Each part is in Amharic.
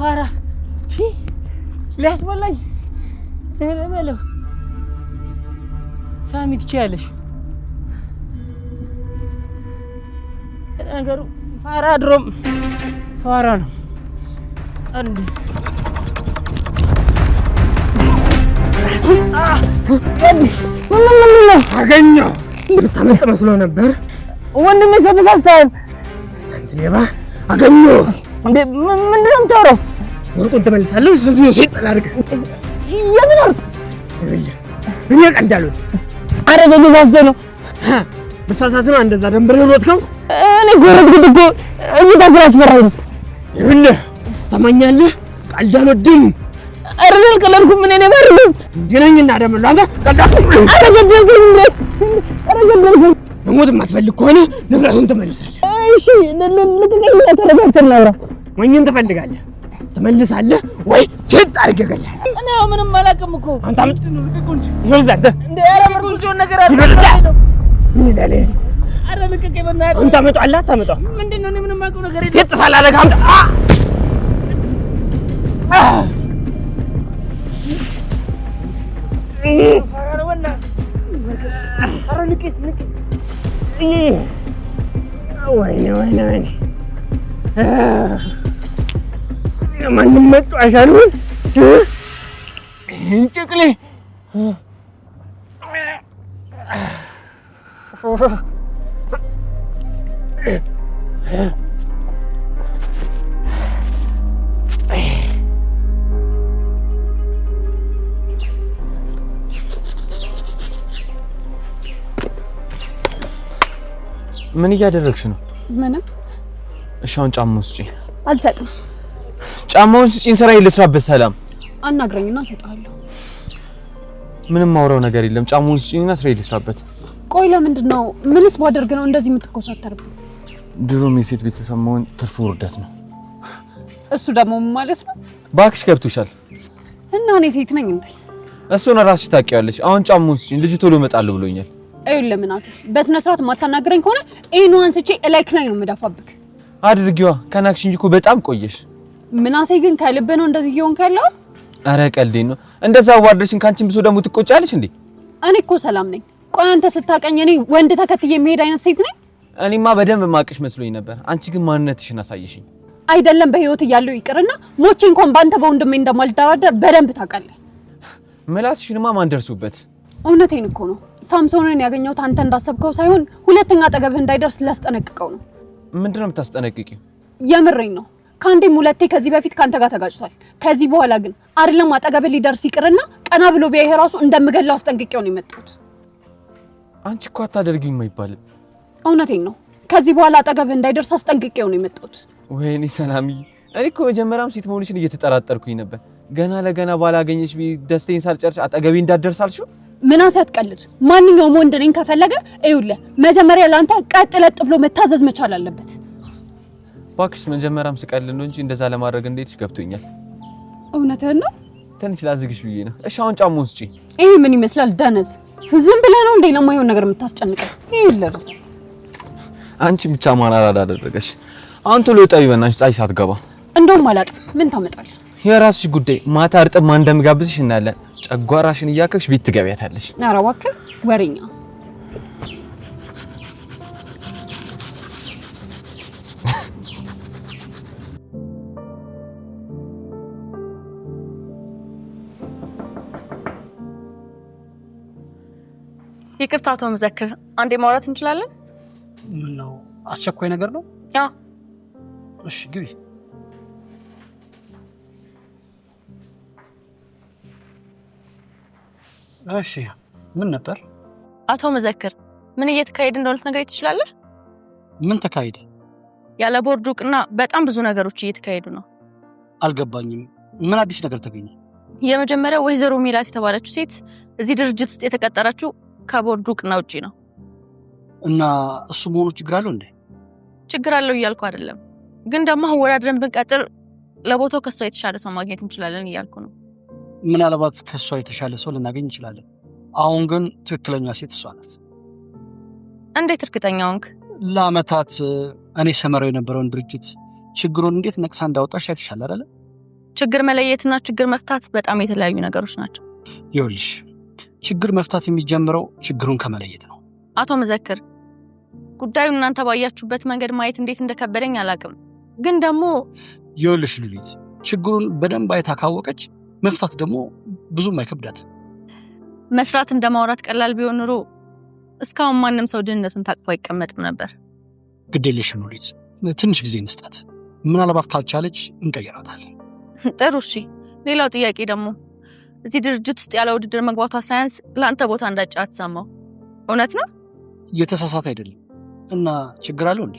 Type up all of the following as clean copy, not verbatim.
ፋራ ሊያስበላኝ ተረበለው ሳሚ ትችያለሽ ነገሩ ፋራ ድሮም ፋራ ነው አንድ አገኘው ተመጣ መስሎ ነበር ወንድሜ ተሳስተሃል አንተ ሌባ አገኘው ምንድነው የምታወራው ወርቁን ተመልሳለሁ ስለዚህ ሲጠላ አድርግ የምን ወርቅ እኔ ቀልዳለሁ አረ ተሳስተ ነው በሳሳት ነው እንደዛ ደንበር ሮጥከው እኔ ጎረብኩት እኮ እየታስራሽ በራይ ነው ይኸውልህ ተማኛለህ ቀልድ አልወድም አረ ልቀለልኩም ምን እኔ ባርሉ ገናኝና ደምሉ አንተ ቀልዳችሁ አረ ገደልኩኝ አረ ገደልኩኝ መሞት የማትፈልግ ከሆነ ንብረቱን ትመልሳለህ እሺ ልቀቀኝ ተረጋግተን ላውራ ወኝን ትፈልጋለህ ተመልሳለህ ወይ ሲጥ አድርገህ ገለህ እኔ ምንም አላውቅም እኮ አንተ ምንድነው ልቀቁንጂ ይወዛንተ እንዴ አረርኩልጆ ነገር አለ ምን ይላል አረ ልቀቀኝ በእናትህ አንተ አመጣለህ አታመጣው ምንድነው እኔ ምንም አውቀው ነገር የለም ሲጥ ሳላደርግ አንተ አረ ወላ አረ ልቀቅ ወይኔ ማንም መጡ አይሻልም እንጭቅሌ ምን እያደረግሽ ነው? ምንም። እሺ አሁን ጫማውን ስጪኝ። አልሰጥም። ጫማውን ስጪኝ፣ ስራዬን ልስራበት። ሰላም አናግረኝና እሰጥሃለሁ። ምንም ማውራው ነገር የለም። ጫማውን ስጪኝና ስራዬን ልስራበት። ቆይ ለምንድን ነው? ምንስ ባደርግ ነው እንደዚህ የምትኮሳተርብኝ? ድሮም የሴት ቤተሰብ መሆን ትርፉ ውርደት ነው። እሱ ደግሞ ማለት ነው? እባክሽ ገብቶሻል። እና እኔ ሴት ነኝ እንዴ? እሱን ራስሽ ታውቂያለሽ። አሁን ጫማውን ስጪኝ፣ ልጅ ቶሎ እመጣለሁ ብሎኛል። አይደለም ምናሴ፣ በስነ ስርዓት ማታናገረኝ ከሆነ ይሄን አንስቼ እላይክ ላይ ነው የምዳፋብክ። አድርጊዋ። ከናክሽ እንጂ እኮ በጣም ቆየሽ። ምናሴ ግን ከልብ ነው እንደዚህ እየሆንክ ያለው? አረ ቀልዴን ነው። እንደዛ ዋርደሽን ካንቺም ብሶ ደግሞ ትቆጫለሽ እንዴ? እኔ እኮ ሰላም ነኝ። ቆይ አንተ ስታቀኝ እኔ ወንድ ተከትዬ የምሄድ አይነት ሴት ነኝ? እኔማ በደንብ ማቅሽ መስሎኝ ነበር። አንቺ ግን ማንነትሽን አሳየሽኝ። አይደለም በህይወት እያለው ይቅርና ሞቼ እንኳን ባንተ በወንድሜ እንደማልደራደር በደንብ ታውቃለህ። ምላስሽንማ ማን ደርሱበት? እውነቴን እኮ ነው። ሳምሶንን ያገኘሁት አንተ እንዳሰብከው ሳይሆን ሁለተኛ አጠገብህ እንዳይደርስ ላስጠነቅቀው ነው። ምንድነው የምታስጠነቅቂው? የምሬኝ ነው። ከአንዴም ሁለቴ ከዚህ በፊት ካንተ ጋር ተጋጭቷል። ከዚህ በኋላ ግን አይደለም አጠገብህ ሊደርስ ይቅርና ቀና ብሎ ቢያይህ ራሱ እንደምገላው አስጠንቅቄው ነው የመጣሁት። አንቺ እኮ አታደርጊኝ አይባልም። እውነቴን ነው። ከዚህ በኋላ አጠገብህ እንዳይደርስ አስጠንቅቄው ነው የመጣሁት። ወይኔ ሰላምዬ፣ እኔ እኮ መጀመሪያም ሴት መሆንሽን እየተጠራጠርኩኝ ነበር። ገና ለገና ባላገኘሽ ደስታዬን ሳልጨርስ አጠገቤ እንዳትደርስ አልሽው። ምናሴ አትቀልድ። ማንኛውም ወንድ እኔን ከፈለገ ይኸውልህ መጀመሪያ ላንተ ቀጥ ለጥ ብሎ መታዘዝ መቻል አለበት። እባክሽ መጀመሪያም ስቀልድ ነው እንጂ እንደዛ ለማድረግ እንደሄድሽ ገብቶኛል። እውነትህን ነው። ትንሽ ላዝግሽ ብዬ ነው። እሺ አሁን ጫማውን ስጪኝ። ይሄ ምን ይመስላል ደነዝ? ዝም ብለህ ነው እንዴ ለማይሆን ነገር የምታስጨንቀው? ይኸውልህ አንቺ ብቻ ማናራ አደረገሽ። አሁን ቶሎ ጠቢ በእናትሽ፣ ፀሐይ ሳትገባ። እንደውም አላጥም። ምን ታመጣለህ? የራስሽ ጉዳይ። ማታ እርጥብ ማን እንደምጋብዝሽ እናያለን። ጨጓራሽን እያከክሽ ቤት ትገቢያታለሽ። ኧረ እባክህ ወሬኛ። ይቅርታ አቶ መዘክር፣ አንዴ ማውራት እንችላለን? ምን ነው አስቸኳይ ነገር ነው? አዎ። እሺ ግቢ። እሺ ምን ነበር? አቶ መዘክር፣ ምን እየተካሄደ እንደሆነ ልትነግረኝ ትችላለህ? ምን ተካሄደ? ያለ ቦርድ እውቅና በጣም ብዙ ነገሮች እየተካሄዱ ነው። አልገባኝም። ምን አዲስ ነገር ተገኘ? የመጀመሪያው ወይዘሮ ሜላት የተባለችው ሴት እዚህ ድርጅት ውስጥ የተቀጠረችው ከቦርድ እውቅና ውጪ ነው። እና እሱ መሆኑ ችግር አለው እንዴ? ችግር አለው እያልኩ አይደለም፣ ግን ደግሞ አወዳድረን ብንቀጥር ለቦታው ከሷ የተሻለ ሰው ማግኘት እንችላለን እያልኩ ነው። ምናልባት ከሷ የተሻለ ሰው ልናገኝ እንችላለን። አሁን ግን ትክክለኛ ሴት እሷ ናት። እንዴት እርግጠኛ ሆንክ? ለአመታት እኔ ሰመረው የነበረውን ድርጅት ችግሩን እንዴት ነቅሳ እንዳወጣሽ አይተሻል አይደል? ችግር መለየትና ችግር መፍታት በጣም የተለያዩ ነገሮች ናቸው። ይኸውልሽ ችግር መፍታት የሚጀምረው ችግሩን ከመለየት ነው። አቶ መዘክር ጉዳዩን እናንተ ባያችሁበት መንገድ ማየት እንዴት እንደከበደኝ አላውቅም። ግን ደግሞ ይኸውልሽ ሉሊት ችግሩን በደንብ አይታ ካወቀች መፍታት ደግሞ ብዙም አይከብዳት። መስራት እንደማውራት ቀላል ቢሆን ኑሮ እስካሁን ማንም ሰው ድህነቱን ታቅፎ አይቀመጥም ነበር። ግዴለሽም ሉሊት ትንሽ ጊዜ እንስጣት። ምናልባት ካልቻለች እንቀይራታለን። ጥሩ እሺ። ሌላው ጥያቄ ደግሞ እዚህ ድርጅት ውስጥ ያለ ውድድር መግባቷ ሳያንስ ለአንተ ቦታ እንዳጫት ሰማው። እውነት ነው? እየተሳሳተ አይደለም። እና ችግር አለው እንዴ?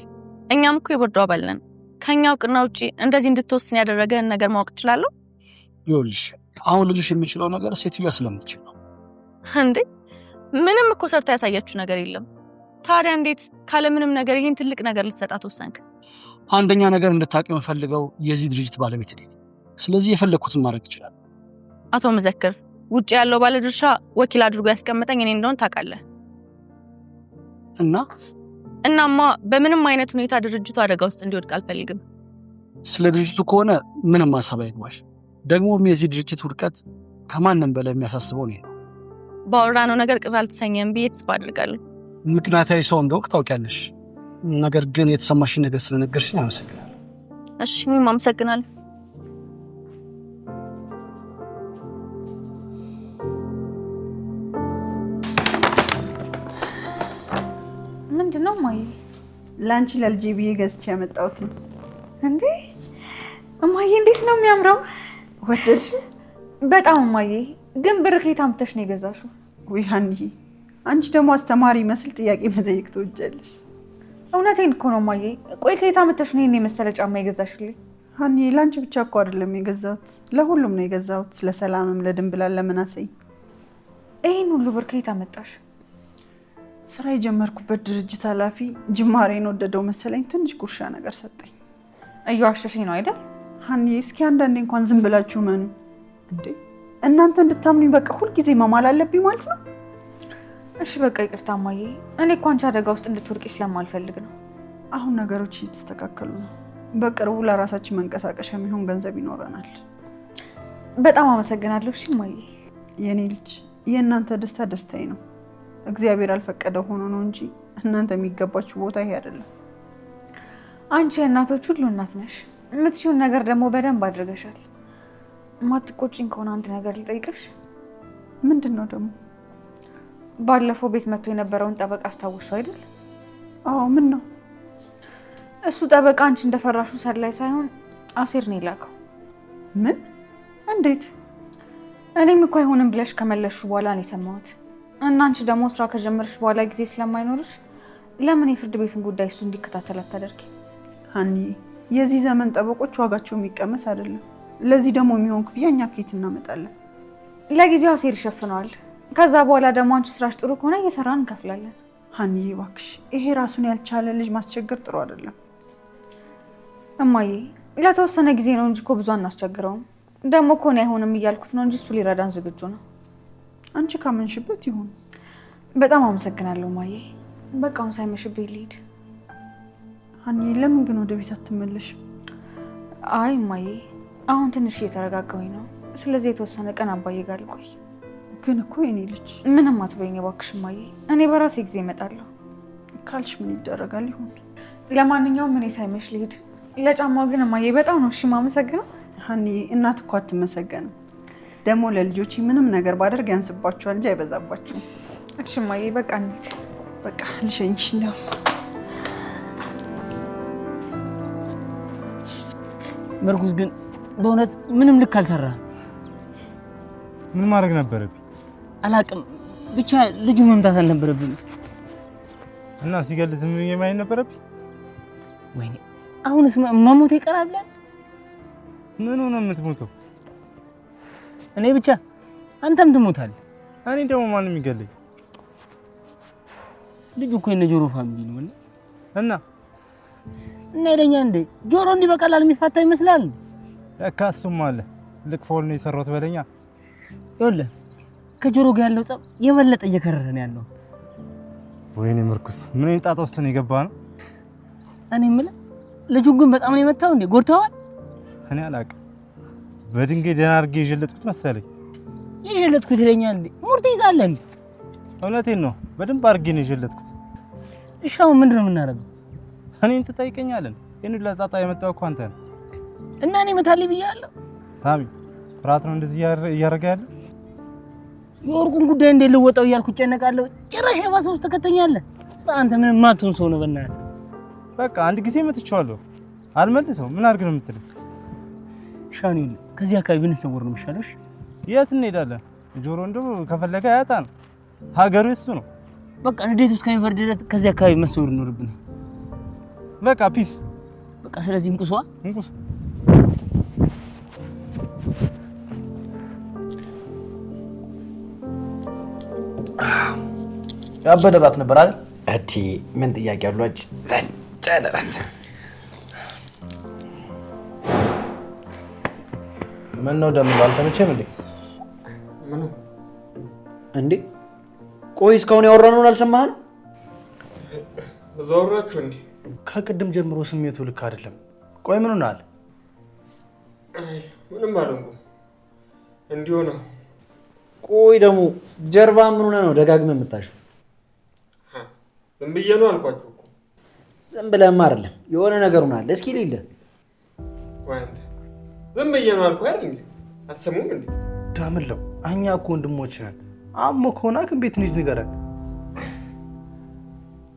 እኛም እኮ የቦርዱ አባል ነን። ከኛ እውቅና ውጪ እንደዚህ እንድትወስን ያደረገን ነገር ማወቅ እችላለሁ? ይኸውልሽ አሁን ልልሽ የሚችለው ነገር ሴትዮዋ ስለምትችል ነው። እንዴ ምንም እኮ ሰርታ ያሳያችሁ ነገር የለም። ታዲያ እንዴት ካለምንም ነገር ይሄን ትልቅ ነገር ልትሰጣት ወሰንክ? አንደኛ ነገር እንድታውቂ የምፈልገው የዚህ ድርጅት ባለቤት ነኝ። ስለዚህ የፈለኩትን ማድረግ ይችላል። አቶ መዘክር ውጪ ያለው ባለድርሻ ወኪል አድርጎ ያስቀመጠኝ እኔ እንደሆነ ታውቃለህ። እናማ በምንም አይነት ሁኔታ ድርጅቱ አደጋ ውስጥ እንዲወድቅ አልፈልግም። ስለ ድርጅቱ ከሆነ ምንም ሀሳብ አይግባሽ። ደግሞም የዚህ ድርጅት ውድቀት ከማንም በላይ የሚያሳስበው ነው። ባወራነው ነገር ቅር አልተሰኘም ብዬ ተስፋ አድርጋለሁ። ምክንያታዊ ሰው እንደሆንክ ታውቂያለሽ። ነገር ግን የተሰማሽን ነገር ስለነገርሽኝ አመሰግናለሁ። እሺ እኔም አመሰግናለሁ። ምንድነው ማዬ? ላንቺ ለልጄ ብዬ ገዝቼ ያመጣሁት ነው። እንዴ እማዬ እንዴት ነው የሚያምረው! ወደድሽ? በጣም እማዬ። ግን ብር ከየት አምጥተሽ ነው የገዛሽው? ወይ ሀኒዬ፣ አንቺ ደግሞ አስተማሪ መስል ጥያቄ መጠየቅ ትወጃለሽ። እውነቴን እኮ ነው እማዬ። ቆይ ከየት አምጥተሽ ነው ይሄን የመሰለ ጫማ የገዛሽልኝ? ሀኒዬ፣ ላንቺ ብቻ እኮ አይደለም የገዛሁት፣ ለሁሉም ነው የገዛሁት። ለሰላምም፣ ለድንብላል፣ ለምናሰኝ። ይሄን ሁሉ ብር ከየት አመጣሽ? ስራ የጀመርኩበት ድርጅት ኃላፊ ጅማሬን ወደደው መሰለኝ፣ ትንሽ ጉርሻ ነገር ሰጠኝ። እየዋሸሽኝ ነው አይደል? ሀኒዬ፣ እስኪ አንዳንዴ እንኳን ዝም ብላችሁ መኑ እንዴ! እናንተ እንድታምኑኝ በቃ ሁልጊዜ መማል አለብኝ ማለት ነው? እሺ በቃ ይቅርታ እማዬ። እኔ እኮ አንቺ አደጋ ውስጥ እንድትወርቂ ስለማልፈልግ ነው። አሁን ነገሮች እየተስተካከሉ ነው። በቅርቡ ለራሳችን መንቀሳቀሻ የሚሆን ገንዘብ ይኖረናል። በጣም አመሰግናለሁ። እሺ እማዬ። የኔ ልጅ፣ የእናንተ ደስታ ደስታዬ ነው። እግዚአብሔር አልፈቀደ ሆኖ ነው እንጂ እናንተ የሚገባችሁ ቦታ ይሄ አይደለም። አንቺ የእናቶች ሁሉ እናት ነሽ። የምትሽውን ነገር ደግሞ በደንብ አድርገሻል። ማትቆጪኝ ከሆነ አንድ ነገር ልጠይቅሽ። ምንድን ነው ደግሞ? ባለፈው ቤት መጥቶ የነበረውን ጠበቃ አስታውሽው አይደል? አዎ። ምን ነው? እሱ ጠበቃ አንቺ እንደፈራሹ ሰላይ ሳይሆን አሴር ነው የላከው። ምን? እንዴት? እኔም እኮ አይሆንም ብለሽ ከመለስሹ በኋላ ነው የሰማሁት። እና አንቺ ደግሞ ስራ ከጀመርሽ በኋላ ጊዜ ስለማይኖርሽ ለምን የፍርድ ቤቱን ጉዳይ እሱ እንዲከታተል አታደርጊ? ሀኒዬ፣ የዚህ ዘመን ጠበቆች ዋጋቸው የሚቀመስ አይደለም። ለዚህ ደግሞ የሚሆን ክፍያ እኛ ከየት እናመጣለን? ለጊዜው አሴር ይሸፍነዋል። ከዛ በኋላ ደግሞ አንቺ ስራሽ ጥሩ ከሆነ እየሰራን እንከፍላለን። ሀኒዬ እባክሽ፣ ይሄ ራሱን ያልቻለ ልጅ ማስቸገር ጥሩ አይደለም። እማዬ፣ ለተወሰነ ጊዜ ነው እንጂ እኮ ብዙ አናስቸግረውም። ደግሞ እኮ እኔ አይሆንም እያልኩት ነው እንጂ እሱ ሊረዳን ዝግጁ ነው። አንቺ ካመንሽበት ይሁን። በጣም አመሰግናለሁ እማዬ። በቃ አሁን ሳይመሽብኝ ልሂድ። ሀኒዬ፣ ለምን ግን ወደ ቤት አትመለሽም? አይ እማዬ፣ አሁን ትንሽ እየተረጋጋሁኝ ነው። ስለዚህ የተወሰነ ቀን አባዬ ጋር ልቆይ። ግን እኮ የኔ ልጅ ምንም አትበይኝ እባክሽ እማዬ። እኔ በራሴ ጊዜ እመጣለሁ ካልሽ ምን ይደረጋል ይሁን። ለማንኛውም እኔ ሳይመሽ ልሂድ። ለጫማው ግን እማዬ በጣም ነው እሺ የማመሰግነው። ሀኒዬ፣ እናት እኮ አትመሰገንም። ደግሞ ለልጆች ምንም ነገር ባደርግ ያንስባቸዋል እንጂ አይበዛባቸውም። እሺ እማዬ፣ በቃ እንሂድ። በቃ ልሸኝሽ ነው። ምርኩዝ ግን በእውነት ምንም ልክ አልሰራህም። ምን ማድረግ ነበረብኝ? አላቅም፣ ብቻ ልጁ መምታት አልነበረብኝ። እና ሲገል ዝም ብዬ ማየት ነበረብኝ? ወይኔ አሁንስ መሞት ይቀራል። ምን ሆነ የምትሞተው? እኔ ብቻ አንተም ትሞታለህ። እኔ ደግሞ ማንም ይገለኝ? ልጁ እኮ የነ ጆሮ ፋሚሊ ነው እና ይለኛ እንዴ ጆሮ እንዲህ በቀላል የሚፋታ ይመስላል? ለካ እሱም አለ። ልክ ፎል ነው የሰራሁት በለኛ። ይኸውልህ ከጆሮ ጋር ያለው ጸብ የበለጠ እየከረረ ነው ያለው። ወይኔ ምርኩስ፣ ምን ጣጣ ውስጥ ነው የገባ ነው? እኔ የምልህ ልጁን ግን በጣም ነው የመታው እንዴ? ጎድተዋል? እኔ አላውቅም። በድንጋይ ደህና አድርጌ ይዤለጥኩት መሰለኝ። ይዤለጥኩት ይለኛል እንዴ? ሙርት ይዛለህ እንዴ? እውነቴን ነው። በደንብ አድርጌ ነው ይዤለጥኩት። እሺ አሁን ምንድን ነው የምናደርገው? እኔን ትጠይቀኛለህ? ይሄን ለጣጣ የመጣው እኮ አንተ ነህ። እና እኔ እመታለሁ ብያለሁ። ሳሚ ፍርሃት ነው እንደዚህ እያደረገ ያለው? የወርቁን ጉዳይ እንዴት ልወጣው እያልኩ እጨነቃለሁ። ጭራሽ የባሰ ውስጥ ትከተኛለህ። አንተ ምንም ማትሆን ሰው ነው። በእናትህ በቃ አንድ ጊዜ መትቼዋለሁ። አልመልሰው። ምን አድርግ ነው የምትለው? ሻኒል ከዚህ አካባቢ ብንሰወር ነው የሚሻለው። እሺ የት እንሄዳለን? ጆሮ እንደው ከፈለገ አያጣን። ሀገሩ እሱ ነው። በቃ እንዴት ውስጥ ከሚፈርድለት ከዚህ አካባቢ መሰወር ይኖርብናል። በቃ ፒስ። በቃ ስለዚህ እንቁሷ እንቁስ ያበደራት ነበር አይደል? እቲ ምን ጥያቄ አሏች? ዘጨደራት። ምን ነው ደም አልተመቸም እንዴ? ምን እንዴ? ቆይ እስካሁን ያወራነውን አልሰማህም? ዞራችሁ እንዴ? ከቅድም ጀምሮ ስሜቱ ልክ አይደለም። ቆይ ምን ሆነሃል? አይ ምንም አልሆንኩም። እንዲሁ ነው። ቆይ ደግሞ ጀርባ ምን ሆነ ነው ደጋግመህ የምታሽው? ዝም ብዬ ነው አልኳችሁ እኮ። ዝም ብለህማ አይደለም የሆነ ነገር ሆናል። እስኪ ልይልህ። ወይ አንተ ዝም ብዬ ነው አልኩህ አይደል እንዴ? አሰሙም እንዴ? ዳምለው እኛ እኮ ወንድሞች ነን። አሞ ከሆነ ግን ቤት እንሂድ ንገረን።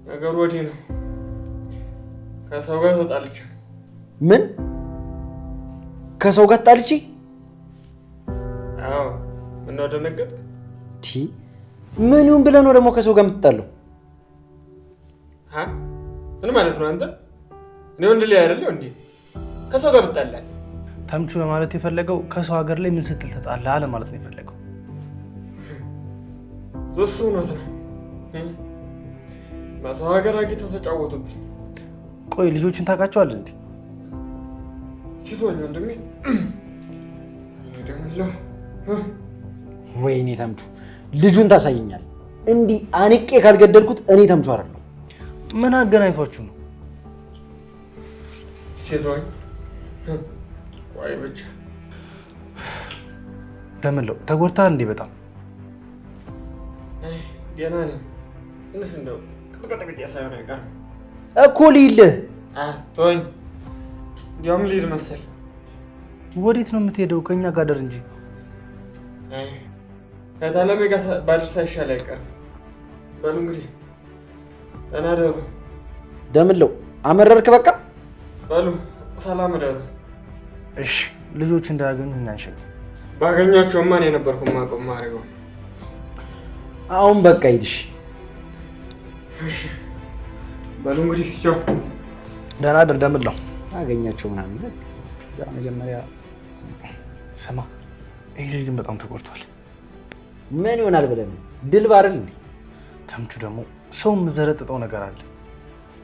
ነገሩ ወዲህ ነው። ከሰው ጋር ተጣልቼ። ምን? ከሰው ጋር ተጣልቼ? አዎ። ምነው ደነገጥክ? ምን ይሁን ብለህ ነው ደግሞ ከሰው ጋር የምትጣለው? ምን ማለት ነው አንተ? እኔ ወንድ ልጅ አይደለሁ እንዴ? ከሰው ጋር ብጣላስ? ተምቹ ማለት የፈለገው ከሰው ሀገር ላይ ምን ስትል ተጣላህ አለ ማለት ነው የፈለገው። ሶስት ነው ነው በሰው ሀገር አግኝተው ተጫወቱብኝ። ቆይ ልጆችን ታውቃቸዋለህ እንዴ? ሲቶኝ ወንድሜ ወይኔ ተምቹ ልጁን ታሳየኛል። እንዲህ አንቄ ካልገደልኩት እኔ ተምቹ አይደለሁ። ምን አገናኝቷችሁ ነው? ሲቶኝ ቆይ ብቻ ደምለው ተጎድተሃል እንዴ? በጣም ገና ነኝ። ትንሽ እንደው ቅጥቅጥ ያሳየው ነገር እኮ ልሂልህ። ቶኝ እንዲያውም ልሂድ መሰል። ወዴት ነው የምትሄደው? ከእኛ ጋር ደር እንጂ። ከታለሜ ጋር ባድርስ አይሻል አይቀርም። በሉ እንግዲህ ደህና ደሩ። ደምለው አመረርክ? በቃ በሉ ሰላም ደሩ። እሺ ልጆች እንዳያገኙ እናንሸኝ። ባገኛቸውማ እኔ ነበርኩ የማውቀው ማድረገው። አሁን በቃ ሂድሽ። እሺ በሉ እንግዲህ ቻው። ደህና ደር ደምለው። አገኛቸው ምናምን እዛ መጀመሪያ ሰማ። ይሄ ልጅ ግን በጣም ተቆርቷል። ምን ይሆናል ብለህ ነው? ድል ባረል እንዴ? ተምቹ ደግሞ ሰው የምዘረጥጠው ነገር አለ።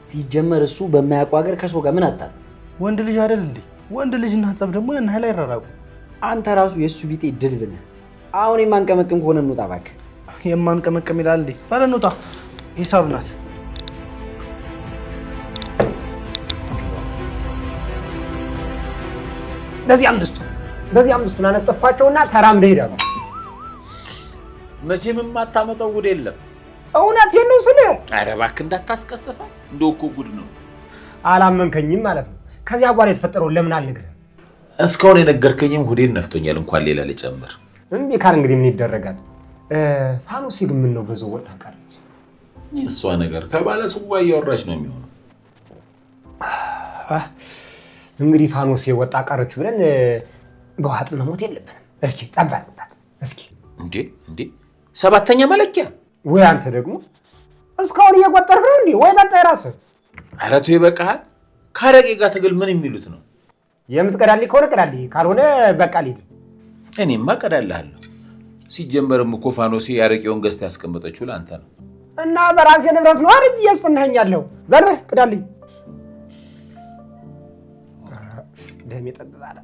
ሲጀመር እሱ በማያውቀው ሀገር ከሰው ጋር ምን አጣል? ወንድ ልጅ አይደል እንዴ? ወንድ ልጅና ጸብ ደግሞ ያን ኃይል አይራራቁ። አንተ ራሱ የሱ ቢጤ ድል ብለህ አሁን የማንቀመቅም ከሆነ እንውጣ እባክህ። የማንቀመቅም ይላል እንዴ? ባለ እንውጣ። ሂሳብ ናት። በዚህ አምስቱን አነጠፍኳቸውና ተራምደህ ሄዳሉ። መቼም የማታመጣው ጉድ የለም። እውነቴን ነው ስልህ። ኧረ እባክህ እንዳታስቀስፋ። እንደው እኮ ጉድ ነው። አላመንከኝም ማለት ነው። ከዚያ በኋላ የተፈጠረውን ለምን አልነግርህም? እስካሁን የነገርከኝም ሁዴን ነፍቶኛል። እንኳን ሌላ ልጨምር። እምቢ ካል እንግዲህ ምን ይደረጋል? ፋኖሴ ግን ምን ነው በዛው ወጣ ቀረች። የእሷ ነገር ከባለ ስዋ እያወራች ነው የሚሆነው። እንግዲህ ፋኖሴ ወጣ ቀረች ብለን በዋጥ መሞት የለብንም። እስኪ ጠባቅባት እስኪ። እንዴ ሰባተኛ መለኪያ ወይ አንተ ደግሞ እስካሁን እየቆጠርክ ነው እንዴ? ወይ ጠጣ የራስህ። ኧረ ተው ይበቃሃል። ካረቄ ጋር ትግል ምን የሚሉት ነው? የምትቀዳልኝ ከሆነ ቅዳልኝ፣ ካልሆነ በቃ ልሂድ። እኔማ ቀዳልሃለሁ። ሲጀመርም እኮ ፋኖሴ ያረቄውን ገዝታ ያስቀመጠችው ለአንተ ነው። እና በራሴ ንብረት ነው አይደል እያስጠናኸኛለሁ። በልህ ቅዳልኝ። ደም የጠብባለ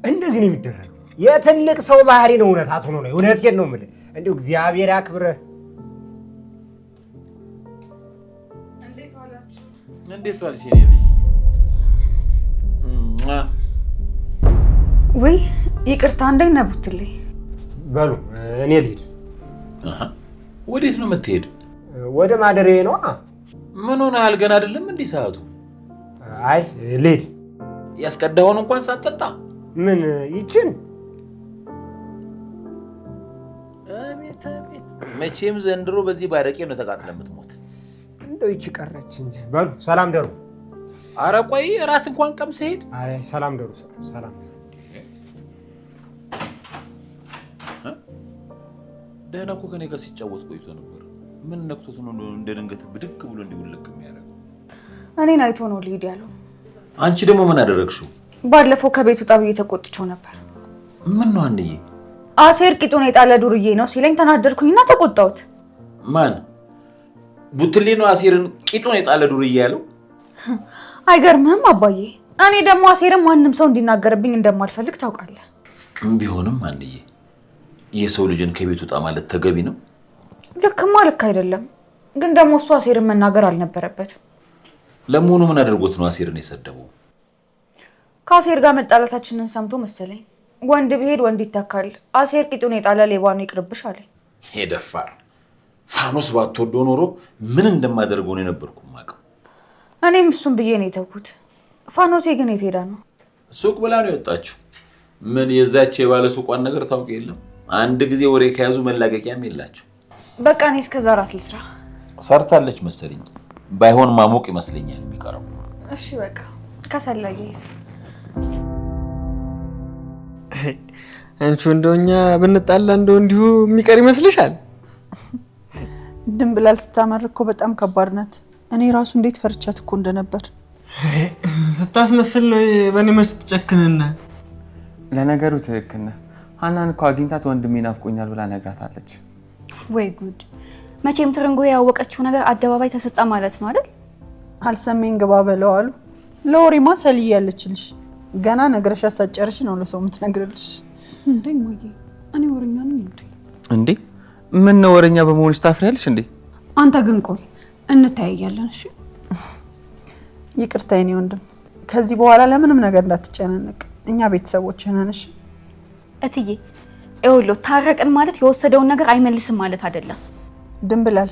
እንደዚህ ነው የሚደረገው። የትልቅ ሰው ባህሪ ነው። እውነት አትሆኖ ነው። እውነቴን ነው የምልህ። እንደው እግዚአብሔር ያክብርህ። እንዴት ዋልሽ የኔ ልጅ? ወይ ይቅርታ እንደነቡትልኝ በሉ እኔ ልሂድ። ወዴት ነው የምትሄድ? ወደ ማደሬ ነው። ምን ሆነሃል? ገና አይደለም እንዴ ሰዓቱ? አይ ልሂድ። ያስቀዳውን እንኳን ሳትጠጣ ምን ይችን? አቤት መቼም ዘንድሮ በዚህ ባረቄ ነው ተቃጥለ የምትሞት። እንደው ይቺ ቀረች እንጂ። በሉ ሰላም ደሩ። ኧረ ቆይ እራት እንኳን ቀምሰህ ሄድ። አይ ሰላም ደሩ። ሰላም ደህና እኮ ከኔ ጋር ሲጫወት ቆይቶ ነበር። ምን ነክቶት ነው እንደ ድንገት ብድግ ብሎ እንዲውልቅ የሚያደርገው? እኔን አይቶ ነው ልሂድ ያለው። አንቺ ደግሞ ምን አደረግሽው? ባለፈው ከቤቱ ጣብ እየተቆጥቸው ነበር። ምን ነው አንዬ? አሴር ቂጡን የጣለ ዱርዬ ነው ሲለኝ ተናደድኩኝና ተቆጣሁት። ማን ቡትሌ ነው አሴርን ቂጡን የጣለ ዱርዬ ያለው? አይገርምህም አባዬ? እኔ ደግሞ አሴርን ማንም ሰው እንዲናገርብኝ እንደማልፈልግ ታውቃለህ። ቢሆንም አንዬ የሰው ልጅን ከቤቱ ጣ ማለት ተገቢ ነው? ልክማ ልክ አይደለም፣ ግን ደግሞ እሱ አሴርን መናገር አልነበረበትም። ለመሆኑ ምን አድርጎት ነው አሴርን የሰደበው? ከአሴር ጋር መጣላታችንን ሰምቶ መሰለኝ ወንድ ብሄድ ወንድ ይተካል፣ አሴር ቂጡን የጣለ ሌባ ነው ይቅርብሽ አለኝ። ሄደፋር ፋኖስ ባትወደው ኖሮ ምን እንደማደርገው ነው የነበርኩ ማቀው። እኔም እሱን ብዬ ነው የተውኩት። ፋኖሴ ግን የት ሄዳ ነው? ሱቅ ብላ ነው የወጣችው። ምን የዛች የባለ ሱቋን ነገር ታውቅ የለም? አንድ ጊዜ ወሬ ከያዙ መላቀቂያም የላቸው። በቃ እኔ እስከዛ ራስ ልስራ። ሰርታለች መሰለኝ። ባይሆን ማሞቅ ይመስለኛል የሚቀረው። እሺ በቃ ከሰላየ ይስ አንቺ እንደኛ ብንጣላ እንደው እንዲሁ የሚቀር ይመስልሻል? ድንብላል ስታመር እኮ በጣም ከባድ ናት። እኔ ራሱ እንዴት ፈርቻት እኮ እንደነበር። ስታስመስል ነው በእኔ መች ትጨክንና። ለነገሩ ትክክል ነህ። ሀናን እኮ አግኝታት ወንድሜ ናፍቆኛል ብላ ነግራታለች። ወይ ጉድ! መቼም ትርንጎ ያወቀችው ነገር አደባባይ ተሰጣ ማለት ነው አይደል? አልሰሜን ግባ በለው አሉ። ለወሬማ ሰልይ ያለችልሽ ገና ነግረሽ አሳጨርሽ ነው ለሰው የምትነግርልሽ። እንዴ ሞዬ እኔ ወሬኛ ነኝ እንዴ? እንዴ ምን ነው ወሬኛ በመሆንሽ ታፍሪያለሽ እንዴ? አንተ ግን ቆይ እንታያያለን። እሺ ይቅርታ የኔ ወንድም፣ ከዚህ በኋላ ለምንም ነገር እንዳትጨናነቅ። እኛ ቤተሰቦች ነን። እሺ እትዬ ኤውሎ ታረቅን ማለት የወሰደውን ነገር አይመልስም ማለት አይደለም። ድንብላል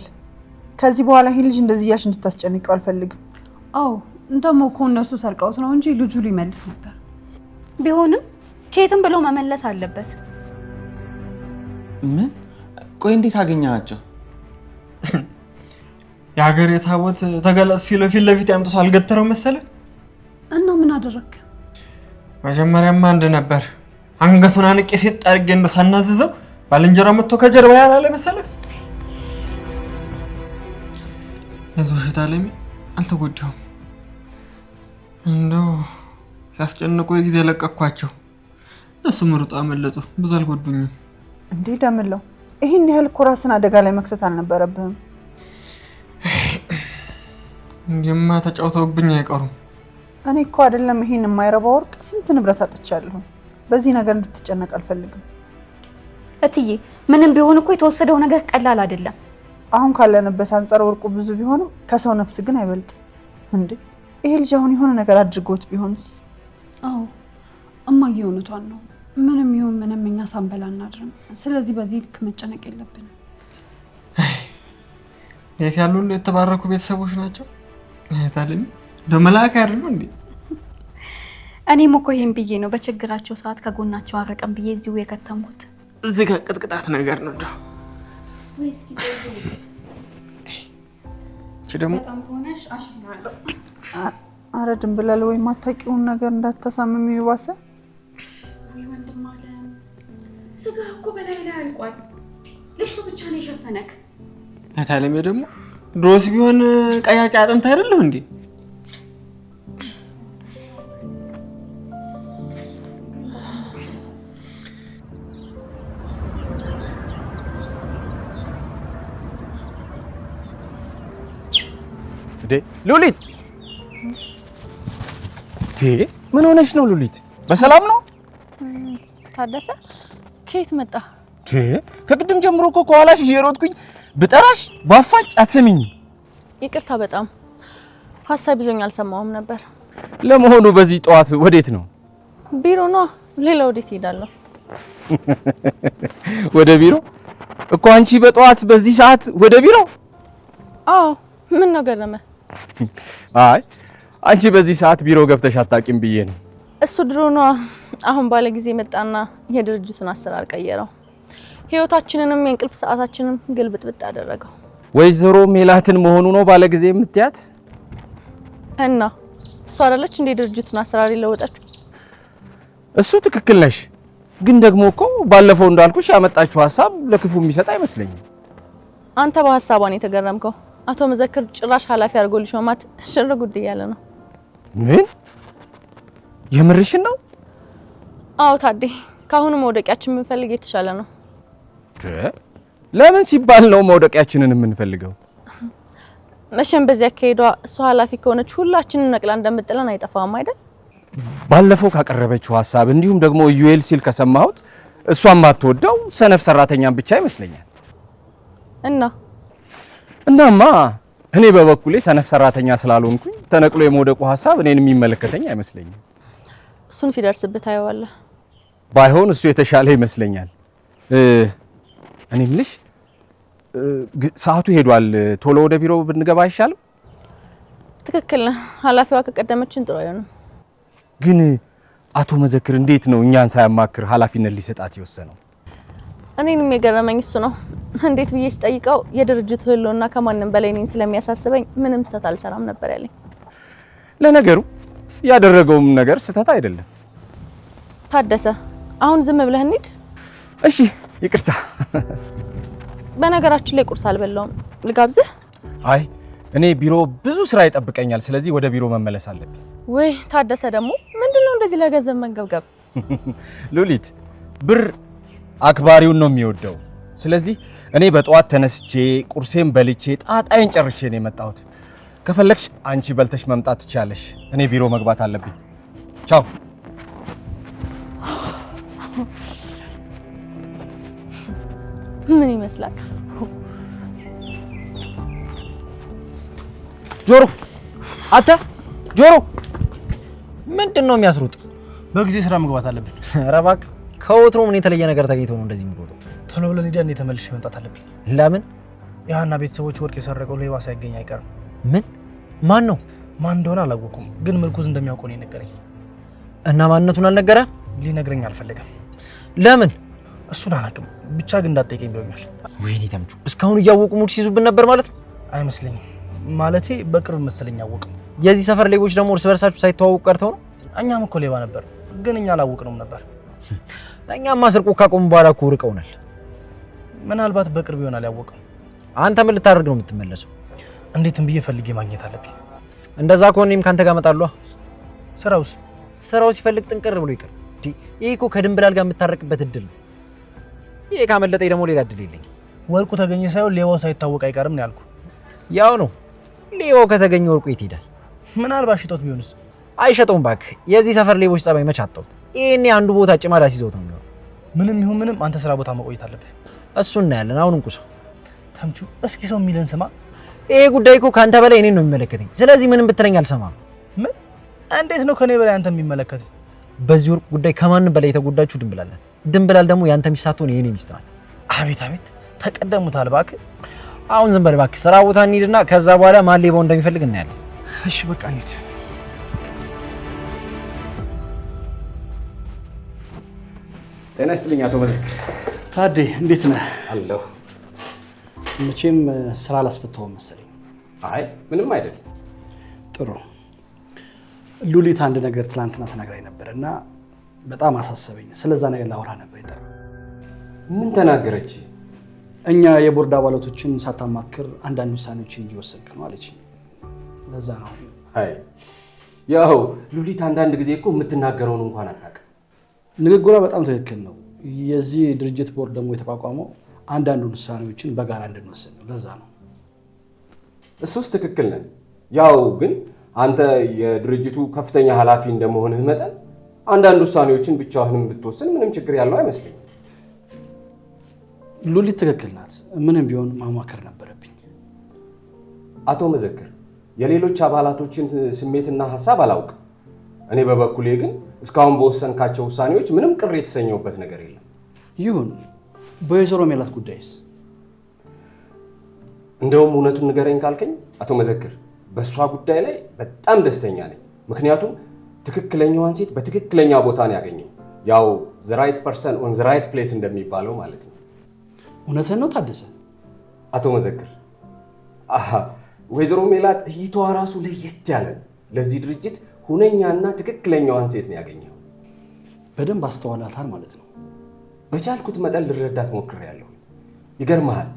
ከዚህ በኋላ ይሄ ልጅ እንደዚህ ያሽ እንድታስጨንቀው አልፈልግም። አዎ እንደሞ እኮ እነሱ ሰርቀውት ነው እንጂ ልጁ ሊመልስ ነበር። ቢሆንም ከየትም ብለው መመለስ አለበት። ምን? ቆይ እንዴት አገኛቸው? የሀገር የታቦት ተገለጽ ሲለው ፊት ለፊት ያምጥቶ አልገተረው መሰለ። እና ምን አደረክ? መጀመሪያማ አንድ ነበር። አንገቱን አንቄ ሴት አድርጌ እንደው ሳናዝዘው ባልንጀራ መጥቶ ከጀርባ ያላለ መሰለ። እዚህ ታለሚ አልተጎዳሁም። እንደው ሲያስጨንቁ ጊዜ ለቀኳቸው። እሱ ምርጡ አመለጡ። ብዙ አልጎዱኝም። እንዴ ደምለው ይሄን ያህል እኮ ራስን አደጋ ላይ መክተት አልነበረብህም። እንደማ ተጫውተውብኝ አይቀሩም። እኔ እኮ አይደለም ይሄን የማይረባ ወርቅ ስንት ንብረት አጥቻለሁ። በዚህ ነገር እንድትጨነቅ አልፈልግም። እትዬ ምንም ቢሆን እኮ የተወሰደው ነገር ቀላል አይደለም። አሁን ካለንበት አንፃር ወርቁ ብዙ ቢሆንም ከሰው ነፍስ ግን አይበልጥም። እንዴ ይሄ ልጅ አሁን የሆነ ነገር አድርጎት ቢሆንስ? አዎ እማዬ እውነቷን ነው። ምንም ይሁን ምንም እኛ ሳንበላ እናድርም። ስለዚህ በዚህ ልክ መጨነቅ የለብንም። እንዴት ያሉ የተባረኩ ቤተሰቦች ናቸው። ታለሚ ደመላካ አይደሉ እንዴ? እኔም እኮ ይሄን ብዬ ነው በችግራቸው ሰዓት ከጎናቸው አረቀም ብዬ እዚሁ የከተምኩት። እዚህ ጋር ቅጥቅጣት ነገር ነው እንደው እቺ ደግሞ በጣም ሆነሽ አሽናለሁ። አረ ድንብላል ወይ ማታቂውን ነገር እንዳታሳምም ይዋሰ። ወይ ወንድም አለ ስጋ እኮ በላይ ላይ አልቋል። ልብሱ ብቻ ነው የሸፈነክ። ታለሚ ደግሞ ድሮስ ቢሆን ቀያጫ አጥንት አይደለሁ እንዴ? ሉሊት ምን ሆነሽ ነው ሉሊት? በሰላም ነው? ታደሰ ከየት መጣ? ከቅድም ጀምሮ እኮ ከኋላሽ እየሮጥኩኝ ብጠራሽ ባፋጭ አትሰሚኝም። ይቅርታ በጣም ሀሳብ ይዞኝ አልሰማሁም ነበር። ለመሆኑ በዚህ ጠዋት ወዴት ነው? ቢሮ ነው። ሌላ ወዴት ሄዳለሁ? ወደ ቢሮ እኮ አንቺ በጠዋት በዚህ ሰዓት ወደ ቢሮ? አዎ ምን ነው ገረመ? አይ አንቺ በዚህ ሰዓት ቢሮ ገብተሽ አታውቂም ብዬ ነው። እሱ ድሮ ነው። አሁን ባለ ጊዜ መጣና የድርጅቱን አሰራር ቀየረው። ህይወታችንንም የእንቅልፍ ሰዓታችንን ግልብጥብጥ አደረገው። ወይዘሮ ሜላትን መሆኑ ነው ባለ ጊዜ የምትያት? እና እሱ አይደለች እንደ ድርጅቱን አሰራር ይለወጣችሁ? እሱ ትክክል ነሽ። ግን ደግሞ እኮ ባለፈው እንዳልኩሽ ያመጣችው ሐሳብ ለክፉ የሚሰጥ አይመስለኝም። አንተ በሐሳቧን የተገረምከው። አቶ መዘክር ጭራሽ ኃላፊ አድርጎ ሊሾማት ሽር ጉድ እያለ ነው። ምን? የምርሽን ነው? አዎ ታዴ፣ ካሁኑ መውደቂያችን የምንፈልግ የተሻለ ነው። ለምን ሲባል ነው መውደቂያችንን የምንፈልገው? መቼም በዚህ አካሄዷ እሱ ኃላፊ ከሆነች ሁላችንን ነቅላ እንደምጥለን አይጠፋም አይደል? ባለፈው ካቀረበችው ሐሳብ እንዲሁም ደግሞ ዩኤል ሲል ከሰማሁት እሷም ማትወደው ሰነፍ ሰራተኛን ብቻ ይመስለኛል። እናማ እኔ በበኩሌ ሰነፍ ሰራተኛ ስላልሆንኩኝ ተነቅሎ የመውደቁ ሐሳብ እኔን የሚመለከተኝ አይመስለኝም። እሱን ሲደርስብህ ታየዋለህ። ባይሆን እሱ የተሻለ ይመስለኛል። እኔ ምልሽ ሰዓቱ ሄዷል። ቶሎ ወደ ቢሮ ብንገባ አይሻልም? ትክክል ነህ። ኃላፊዋ ከቀደመችን ጥሩ አይሆንም። ግን አቶ መዘክር እንዴት ነው እኛን ሳያማክር ኃላፊነት ሊሰጣት የወሰነው? እኔንም የገረመኝ እሱ ነው። እንዴት ብዬ ስጠይቀው የድርጅቱ ህልውና ከማንም በላይ እኔን ስለሚያሳስበኝ ምንም ስህተት አልሰራም ነበር ያለኝ። ለነገሩ ያደረገውም ነገር ስህተት አይደለም። ታደሰ፣ አሁን ዝም ብለህ እንሂድ። እሺ ይቅርታ። በነገራችን ላይ ቁርስ አልበላውም፣ ልጋብዝህ? አይ እኔ ቢሮ ብዙ ስራ ይጠብቀኛል። ስለዚህ ወደ ቢሮ መመለስ አለብኝ። ወይ ታደሰ ደግሞ ምንድነው እንደዚህ ለገንዘብ መንገብገብ? ሉሊት ብር አክባሪውን ነው የሚወደው። ስለዚህ እኔ በጠዋት ተነስቼ ቁርሴን በልቼ ጣጣዬን ጨርሼ ነው የመጣሁት። ከፈለግሽ አንቺ በልተሽ መምጣት ትችያለሽ። እኔ ቢሮ መግባት አለብኝ። ቻው። ምን ይመስላል? ጆሮ አታ ጆሮ ምንድን ነው የሚያስሩጥ? በጊዜ ስራ መግባት አለብን። ኧረ እባክህ ከወትሮ ምን የተለየ ነገር ተገኝቶ ነው እንደዚህ የሚሮጠው? ቶሎ ብለን ሄደን ተመልሼ መምጣት አለብኝ። ለምን? የሀና ቤተሰቦች ወርቅ የሰረቀው ሌባ ሳይገኝ አይቀርም። ምን? ማን ነው? ማን እንደሆነ አላወኩም፣ ግን ምርኩዝ እንደሚያውቀው ነው የነገረኝ። እና ማንነቱን አልነገረ? ሊነግረኝ አልፈለገም። ለምን? እሱን አላውቅም፣ ብቻ ግን እንዳትጠይቀኝ ብሎኛል። ወይኔ ተምቹ፣ እስካሁን እያወቁ ሙድ ሲይዙብን ነበር ማለት ነው? አይመስለኝም። ማለቴ በቅርብ መሰለኝ አወቅም። የዚህ ሰፈር ሌቦች ደግሞ እርስ በርሳችሁ ሳይተዋወቁ ቀርተው ነው? እኛም እኮ ሌባ ነበር፣ ግን እኛ አላወቅነውም ነበር። እኛማ ስርቆት ካቆሙ በኋላ እኮ ርቀውናል። ምናልባት በቅርብ ይሆናል ያወቀው። አንተ ምን ልታደርግ ነው የምትመለሰው? እንዴትም ብዬ ፈልጌ ማግኘት አለብኝ። እንደዛ ከሆነ እኔም ካንተ ጋር እመጣለሁ። ስራው ሲፈልግ ጥንቅር ብሎ ይቅር። ይሄ እኮ ከድንብላል ጋር የምታረቅበት እድል ነው። ይሄ ካመለጠኝ ደግሞ ሌላ እድል የለኝም። ወርቁ ተገኘ ሳይሆን ሌባው ሳይታወቅ አይቀርም ነው ያልኩ። ያው ነው። ሌባው ከተገኘ ወርቁ የት ይሄዳል? ምናልባት ሽጦት ቢሆንስ? አይሸጠውም እባክህ። የዚህ ሰፈር ሌቦች ጸባይ መች አጣሁት። ይሄኔ አንዱ ቦታ ጭማዳ ሲይዘውት ነው የሚሆነው። ምንም ይሁን ምንም አንተ ስራ ቦታ መቆየት አለብህ። እሱ እናያለን። አሁን እንቁሰው ተምቹ፣ እስኪ ሰው የሚለን ስማ። ይሄ ጉዳይ እኮ ካንተ በላይ እኔን ነው የሚመለከተኝ። ስለዚህ ምንም ብትለኝ አልሰማም። ምን? እንዴት ነው ከኔ በላይ አንተ የሚመለከት? በዚህ ወርቅ ጉዳይ ከማንም በላይ የተጎዳችሁ ድንብላል ናት። ድንብላል ደግሞ ያንተ ሚስት ሳትሆን የኔ ሚስት ናት። አቤት አቤት፣ ተቀደሙታል እባክህ። አሁን ዝም በል እባክህ። ስራ ቦታ እንሂድና ከዛ በኋላ ማን ሌባው እንደሚፈልግ እናያለን። እሺ በቃ እንሂድ። ጤና ይስጥልኝ አቶ መዘክር። ታዴ እንዴት ነህ? አለሁ። መቼም ስራ አላስፈታሁም መሰለኝ። አይ ምንም አይደለም። ጥሩ። ሉሊት አንድ ነገር ትናንትና ተናግራኝ ነበር እና በጣም አሳሰበኝ። ስለዛ ነገር ላወራ ነበር የጠራው። ምን ተናገረች? እኛ የቦርድ አባላቶችን ሳታማክር አንዳንድ ውሳኔዎችን እየወሰንክ ነው አለች። ለዛ ነው። አይ ያው ሉሊት አንዳንድ ጊዜ እኮ የምትናገረውን እንኳን አታውቅም። ንግግሯ በጣም ትክክል ነው። የዚህ ድርጅት ቦርድ ደግሞ የተቋቋመው አንዳንድ ውሳኔዎችን በጋራ እንድንወስን ነው። ለዛ ነው። እሱስ ትክክል ነን። ያው ግን አንተ የድርጅቱ ከፍተኛ ኃላፊ እንደመሆንህ መጠን አንዳንድ ውሳኔዎችን ብቻህንም ብትወስን ምንም ችግር ያለው አይመስለኝም። ሉሊት ትክክል ናት። ምንም ቢሆን ማማከር ነበረብኝ። አቶ መዘክር፣ የሌሎች አባላቶችን ስሜትና ሀሳብ አላውቅም። እኔ በበኩሌ ግን እስካሁን በወሰንካቸው ውሳኔዎች ምንም ቅር የተሰኘውበት ነገር የለም። ይሁን። በወይዘሮ ሜላት ጉዳይስ? እንደውም እውነቱን ንገረኝ ካልከኝ አቶ መዘክር በሷ ጉዳይ ላይ በጣም ደስተኛ ነኝ። ምክንያቱም ትክክለኛዋን ሴት በትክክለኛ ቦታ ነው ያገኘው። ያው the right person on the right place እንደሚባለው ማለት ነው። እውነትን ነው ታደሰ? አቶ መዘክር ወይዘሮ ሜላት እይቷ ራሱ ለየት ያለ ነው። ለዚህ ድርጅት ሁነኛና ትክክለኛዋን ሴት ነው ያገኘው። በደንብ አስተዋላታል ማለት ነው። በቻልኩት መጠን ልረዳት ሞክሬያለሁ። ይገርምሃል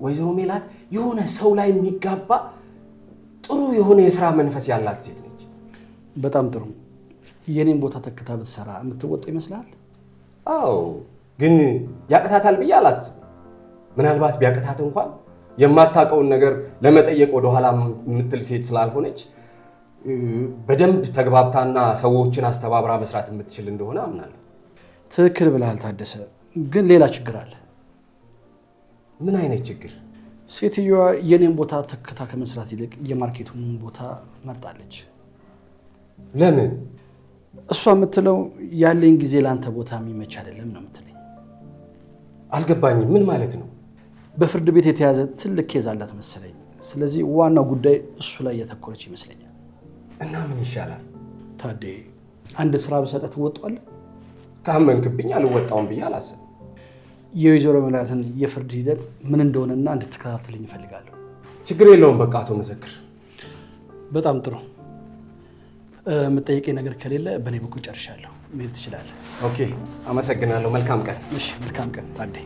ወይዘሮ ሜላት የሆነ ሰው ላይ የሚጋባ ጥሩ የሆነ የሥራ መንፈስ ያላት ሴት ነች። በጣም ጥሩ። የኔን ቦታ ተክታ ብትሰራ የምትወጣው ይመስላል? አዎ፣ ግን ያቅታታል ብዬ አላስብም። ምናልባት ቢያቅታት እንኳን የማታውቀውን ነገር ለመጠየቅ ወደኋላ የምትል ሴት ስላልሆነች በደንብ ተግባብታና ሰዎችን አስተባብራ መስራት የምትችል እንደሆነ አምናለሁ። ትክክል ብለሃል ታደሰ። ግን ሌላ ችግር አለ። ምን አይነት ችግር? ሴትዮዋ የኔን ቦታ ተክታ ከመስራት ይልቅ የማርኬቱን ቦታ መርጣለች። ለምን? እሷ የምትለው ያለኝ ጊዜ ለአንተ ቦታ የሚመች አይደለም ነው የምትለኝ። አልገባኝም። ምን ማለት ነው? በፍርድ ቤት የተያዘ ትልቅ ኬዝ አላት መሰለኝ። ስለዚህ ዋናው ጉዳይ እሱ ላይ ያተኮረች ይመስለኛል። እና ምን ይሻላል? ታዴ አንድ ስራ ብሰጠህ ትወጣዋለህ? ካመንክብኝ አልወጣውም ብዬ አላስብም። የወይዘሮ ሜላትን የፍርድ ሂደት ምን እንደሆነና እንድትከታተልኝ እፈልጋለሁ። ችግር የለውም። በቃ አቶ መዘክር በጣም ጥሩ። የምጠይቀኝ ነገር ከሌለ በእኔ በኩል ጨርሻለሁ። መሄድ ትችላለህ። ኦኬ፣ አመሰግናለሁ። መልካም ቀን። እሺ፣ መልካም ቀን ታዴ።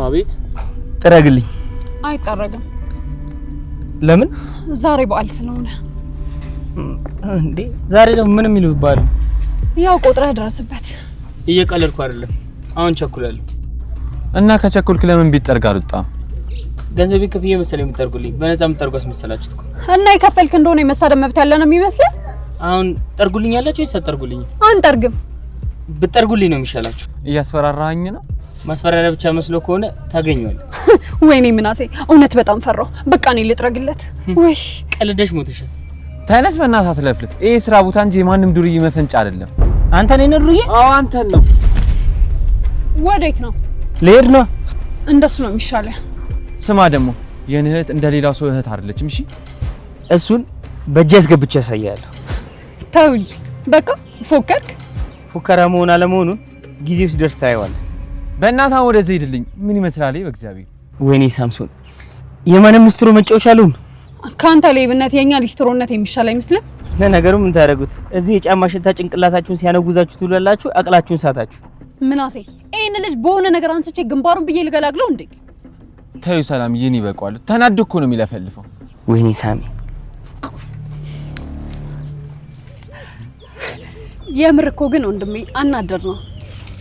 አቤት። ጥረግልኝ። አይጠረግም። ለምን? ዛሬ በዓል ስለሆነ። እንዴ ዛሬ ደግሞ ምን የሚሉ ይባላል? ያው ቆጥረህ ደረስበት። እየቀለድኩ አይደለም። አሁን ቸኩላለሁ። እና ከቸኩልክ ለምን ቢጠርግ አልወጣም? ገንዘቤ ከፍዬ መሰለኝ የምጠርጉልኝ። በነፃ የምጠርጓስ መሰላችሁት እኮ። እና የከፈልክ እንደሆነ የመሳደብ መብት ያለ ነው የሚመስለው። አሁን ጠርጉልኝ ያላችሁ ወይስ አትጠርጉልኝ? አንጠርግም። ብትጠርጉልኝ ነው የሚሻላችሁ። እያስፈራራኸኝ ነው? ማስፈራሪያ ብቻ መስሎ ከሆነ ታገኘዋለህ። ወይኔ ምናሴ፣ እውነት በጣም ፈራው። በቃ እኔ ልጥረግለት። ወይ ቀልደሽ ሞትሽ። ተነስ በእናትህ አትለፍልፍ። ይሄ ስራ ቦታ እንጂ የማንም ዱርዬ መፈንጫ አይደለም። አንተ ነህ ዱርዬ? አዎ አንተን ነው። ወዴት ነው? ልሄድ ነው። እንደሱ ነው የሚሻለው። ስማ ደግሞ የኔ እህት እንደሌላው ሰው እህት አይደለችም። እሺ እሱን በእጅ አስገብቼ ያሳያለሁ። ተው እንጂ በቃ ፎከርክ። ፉከራ መሆን አለመሆኑን ጊዜው ሲደርስ ታየዋለህ። በእናትህ ወደዚህ ሂድልኝ። ምን ይመስላል በእግዚአብሔር። ወይኔ ሳምሶን፣ የማንም ሊስትሮ መጫወቻ አሉን። ካንተ ሌብነት የኛ ሊስትሮነት የሚሻል አይመስልም? ለነገሩ ምን ታደርጉት፣ እዚህ የጫማ ሽታ ጭንቅላታችሁን ሲያነጉዛችሁ ትውላላችሁ። አቅላችሁን ሳታችሁ። ምናሴ፣ ይሄን ልጅ በሆነ ነገር አንስቼ ግንባሩን ብዬ ልገላግለው እንዴ? ተይው ሰላም፣ ይሄን ይበቃዋል። ተናዶ እኮ ነው የሚለፈልፈው። ወይኔ ሳሚ፣ የምር እኮ ግን ወንድሜ አናደር ነው።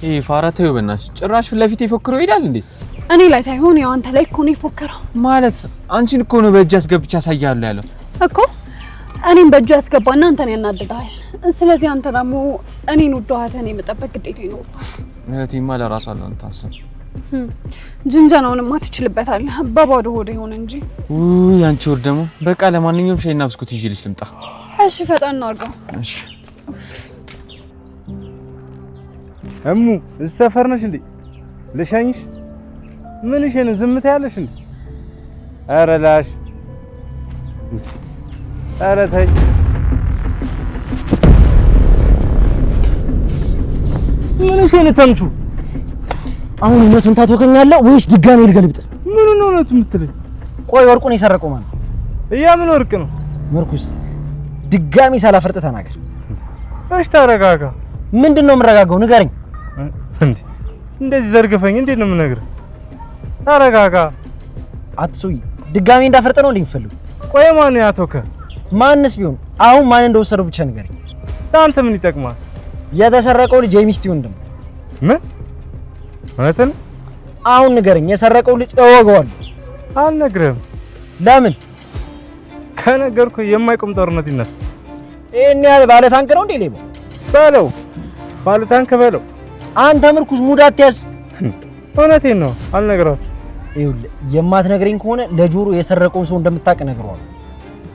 ይሄ ፋራ ተይው በእናትሽ። ጭራሽ ፊት ለፊት ይፎክረው ይሄዳል እንዴ? እኔ ላይ ሳይሆን ያው አንተ ላይ እኮ ነው የፎከረው። ማለት አንቺን እኮ ነው በእጅ አስገብቼ አሳያለሁ ያለው እኮ። እኔም በእጁ ያስገባና አንተን ያናድዳል። ስለዚህ አንተ ደግሞ እኔን ውድ እህትህን የመጠበቅ ግዴታ ነው። እህቴማ ለራሷ ነው ታስብ። ጅንጀናውንማ ትችልበታለህ። በባዶ ሆድ ይሆን እንጂ። ውይ አንቺ ወር ደግሞ በቃ። ለማንኛውም ሻይና ብስኩት ይዤልሽ ልምጣ። እሺ ፈጣን አድርገው። እሺ እሙ እዚህ ሰፈር ነሽ እንዴ? ልሸኝሽ? ምን እሺ ነው ዝምታ ያለሽ እንዴ? ኧረ ላሽ፣ ኧረ ተይ። ምን እሺ ነው ተምቹ? አሁን እውነቱን ታቶከኛለህ ወይስ ድጋሜ ልገልብጥ? ምን ነው እውነቱ የምትለኝ? ቆይ ወርቁን የሰረቀው ማን? ምን ወርቅ ነው? መርኩስ። ድጋሜ ሳላፈርጥ ተናገር። እሺ ተረጋጋ። ምንድነው የምረጋጋው? ንገረኝ። እንዴ እንደዚህ ዘርግፈኝ እንዴት ነው የምነግርህ? ተረጋጋ። አትሱይ። ድጋሜ እንዳፈርጥ ነው እንደሚፈልጉ። ቆይ ማን ያቶከ? ማንስ ቢሆን አሁን ማን እንደወሰደው ብቻ ንገረኝ። አንተ ምን ይጠቅማል? የተሰረቀው ልጅ የሚስት ወንድም። ምን እውነትን? አሁን ንገረኝ። የሰረቀው ልጅ እወገዋለሁ። አልነግርህም። ለምን? ከነገርኩ የማይቆም ጦርነት ይነሳ። ይሄን ያህል ባለ ታንክ ነው እንዴ ሌባ? በለው፣ ባለ ታንክ በለው። አንተ ምርኩዝ ሙድ አትያዝ። እውነቴን ነው። አልነግራችሁ። ይኸውልህ የማትነግረኝ ከሆነ ለጆሮ የሰረቀውን ሰው እንደምታውቅ ነግረዋለሁ።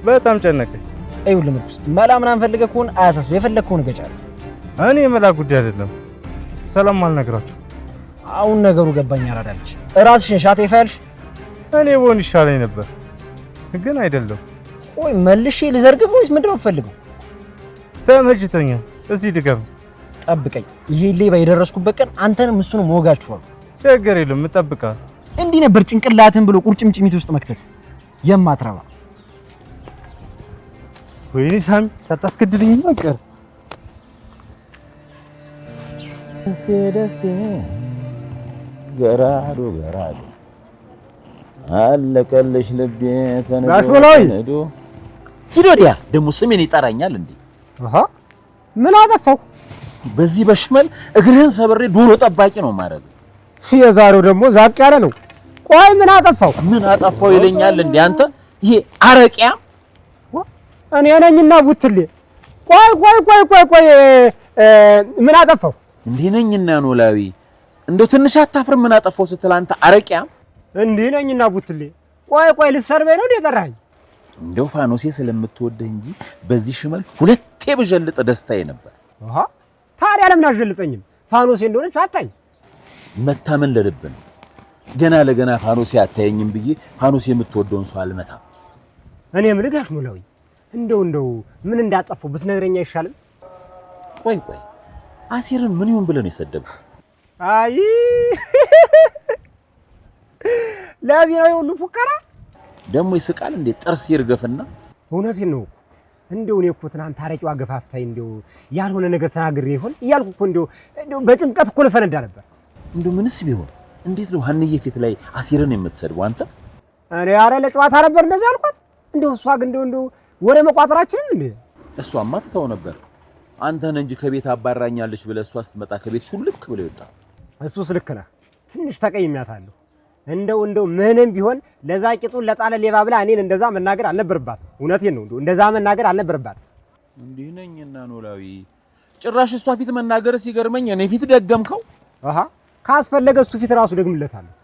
በጣም ጨነቀኝ። ይኸውልህ ምርኩስ መላ ምናምን ፈልገህ ከሆነ አያሳስብህ፣ የፈለግከውን እገጫለሁ። እኔ የመላ ጉዳይ አይደለም። ሰላም አልነግራችሁ። አሁን ነገሩ ገባኝ። አራዳልች እራስሽን ሻቴ ፋይልሽ እኔ ቦን ይሻለኝ ነበር ግን አይደለም። ቆይ መልሼ ልዘርግፍ ወይስ ምንድን ነው የምትፈልገው? ተመችቶኛል። እዚህ ድገም። ጠብቀኝ። ይሄ ሌባ የደረስኩበት ቀን አንተንም እሱንም ወጋችኋለሁ። ችግር የለም እጠብቅሃለሁ። እንዲህ ነበር ጭንቅላትን ብሎ ቁርጭምጭሚት ውስጥ መክተት የማትረባ። ወይኔ ሳሚ ሳታስገድልኝ ነበር። ደሴ ገራዶ አለቀልሽ ልቤ ተነዶ ጋሽ በላይ ሂድ ወዲያ። ደግሞ ስሜን ይጠራኛል እንዴ? ምን አጠፋው? በዚህ በሽመል እግርህን ሰብሬ ዶሮ ጠባቂ ነው ማለት። የዛሬው ደግሞ ዛቅ ያለ ነው። ቆይ ምን አጠፋው? ምን አጠፋው ይለኛል እንዴ አንተ? ይሄ አረቂያ እኔ ነኝና ቡትሌ። ቆይ ምን አጠፋው? እንዴ ነኝና ኖላዊ እንደው ትንሽ አታፍርም? ምን አጠፋው ስትል አንተ አረቂያ እንዴ ነኝና ቡትሌ። ቆይ ልሰርበኝ ነው የጠራኸኝ? እንደው ፋኖሴ ስለምትወደህ እንጂ በዚህ ሽመል ሁለቴ በጀልጥ ደስታዬ ነበር። ታዲያ ለምን አልጀልጠኝም? ፋኖሴ እንደሆነች አታኝ። መታመን ለልብ ነው። ገና ለገና ፋኖሴ አታየኝም ብዬ ፋኖሴ የምትወደውን ሰው አልመታም። እኔ የምልህ ጋሽ ኖላዊ እንደው ምን እንዳጠፋው ብትነግረኝ አይሻልም? ቆይ አሲርን ምን ይሁን ብለን የሰደብኩ? አይ ለዚህ ነው የሁሉ ፉከራ። ደግሞ ይስቃል እንዴ ጥርስ ይርገፍና። እውነቴን ነው። እንደው እኔ እኮ ትናንት አረቂዋ ገፋፍታኝ እንደው ያልሆነ ነገር ተናግሬ ይሆን እያልኩ እኮ እንደው በጭንቀት እኮ ልፈነዳ ነበር። እንደው ምንስ ቢሆን እንዴት ነው ሀንዬ ፊት ላይ አሲርን የምትሰድበው አንተ? እኔ አረ ለጨዋታ ነበር እንደዛ አልኳት። እንደው እሷ ግን እንደው ወደ መቋጠራችንም እንዴ እሷማ ትተው ነበር። አንተን እንጂ ከቤት አባራኛለች ብለህ እሷ ስትመጣ ከቤት ሹልክ ብሎ ይወጣ። እሱስ ልክ ነህ። ትንሽ ተቀይሜያታለሁ። እንደው ምንም ቢሆን ለዛ ቂጡን ለጣለ ሌባ ብላ እኔን እንደዛ መናገር አልነበረባትም። እውነቴን ነው። እንደዛ መናገር አልነበረባትም። እንዲህ ነኝና ኖላዊ ጭራሽ እሷ ፊት መናገር ሲገርመኝ እኔ ፊት ደገምከው። ካስፈለገ እሱ ፊት ራሱ ደግምለታለሁ።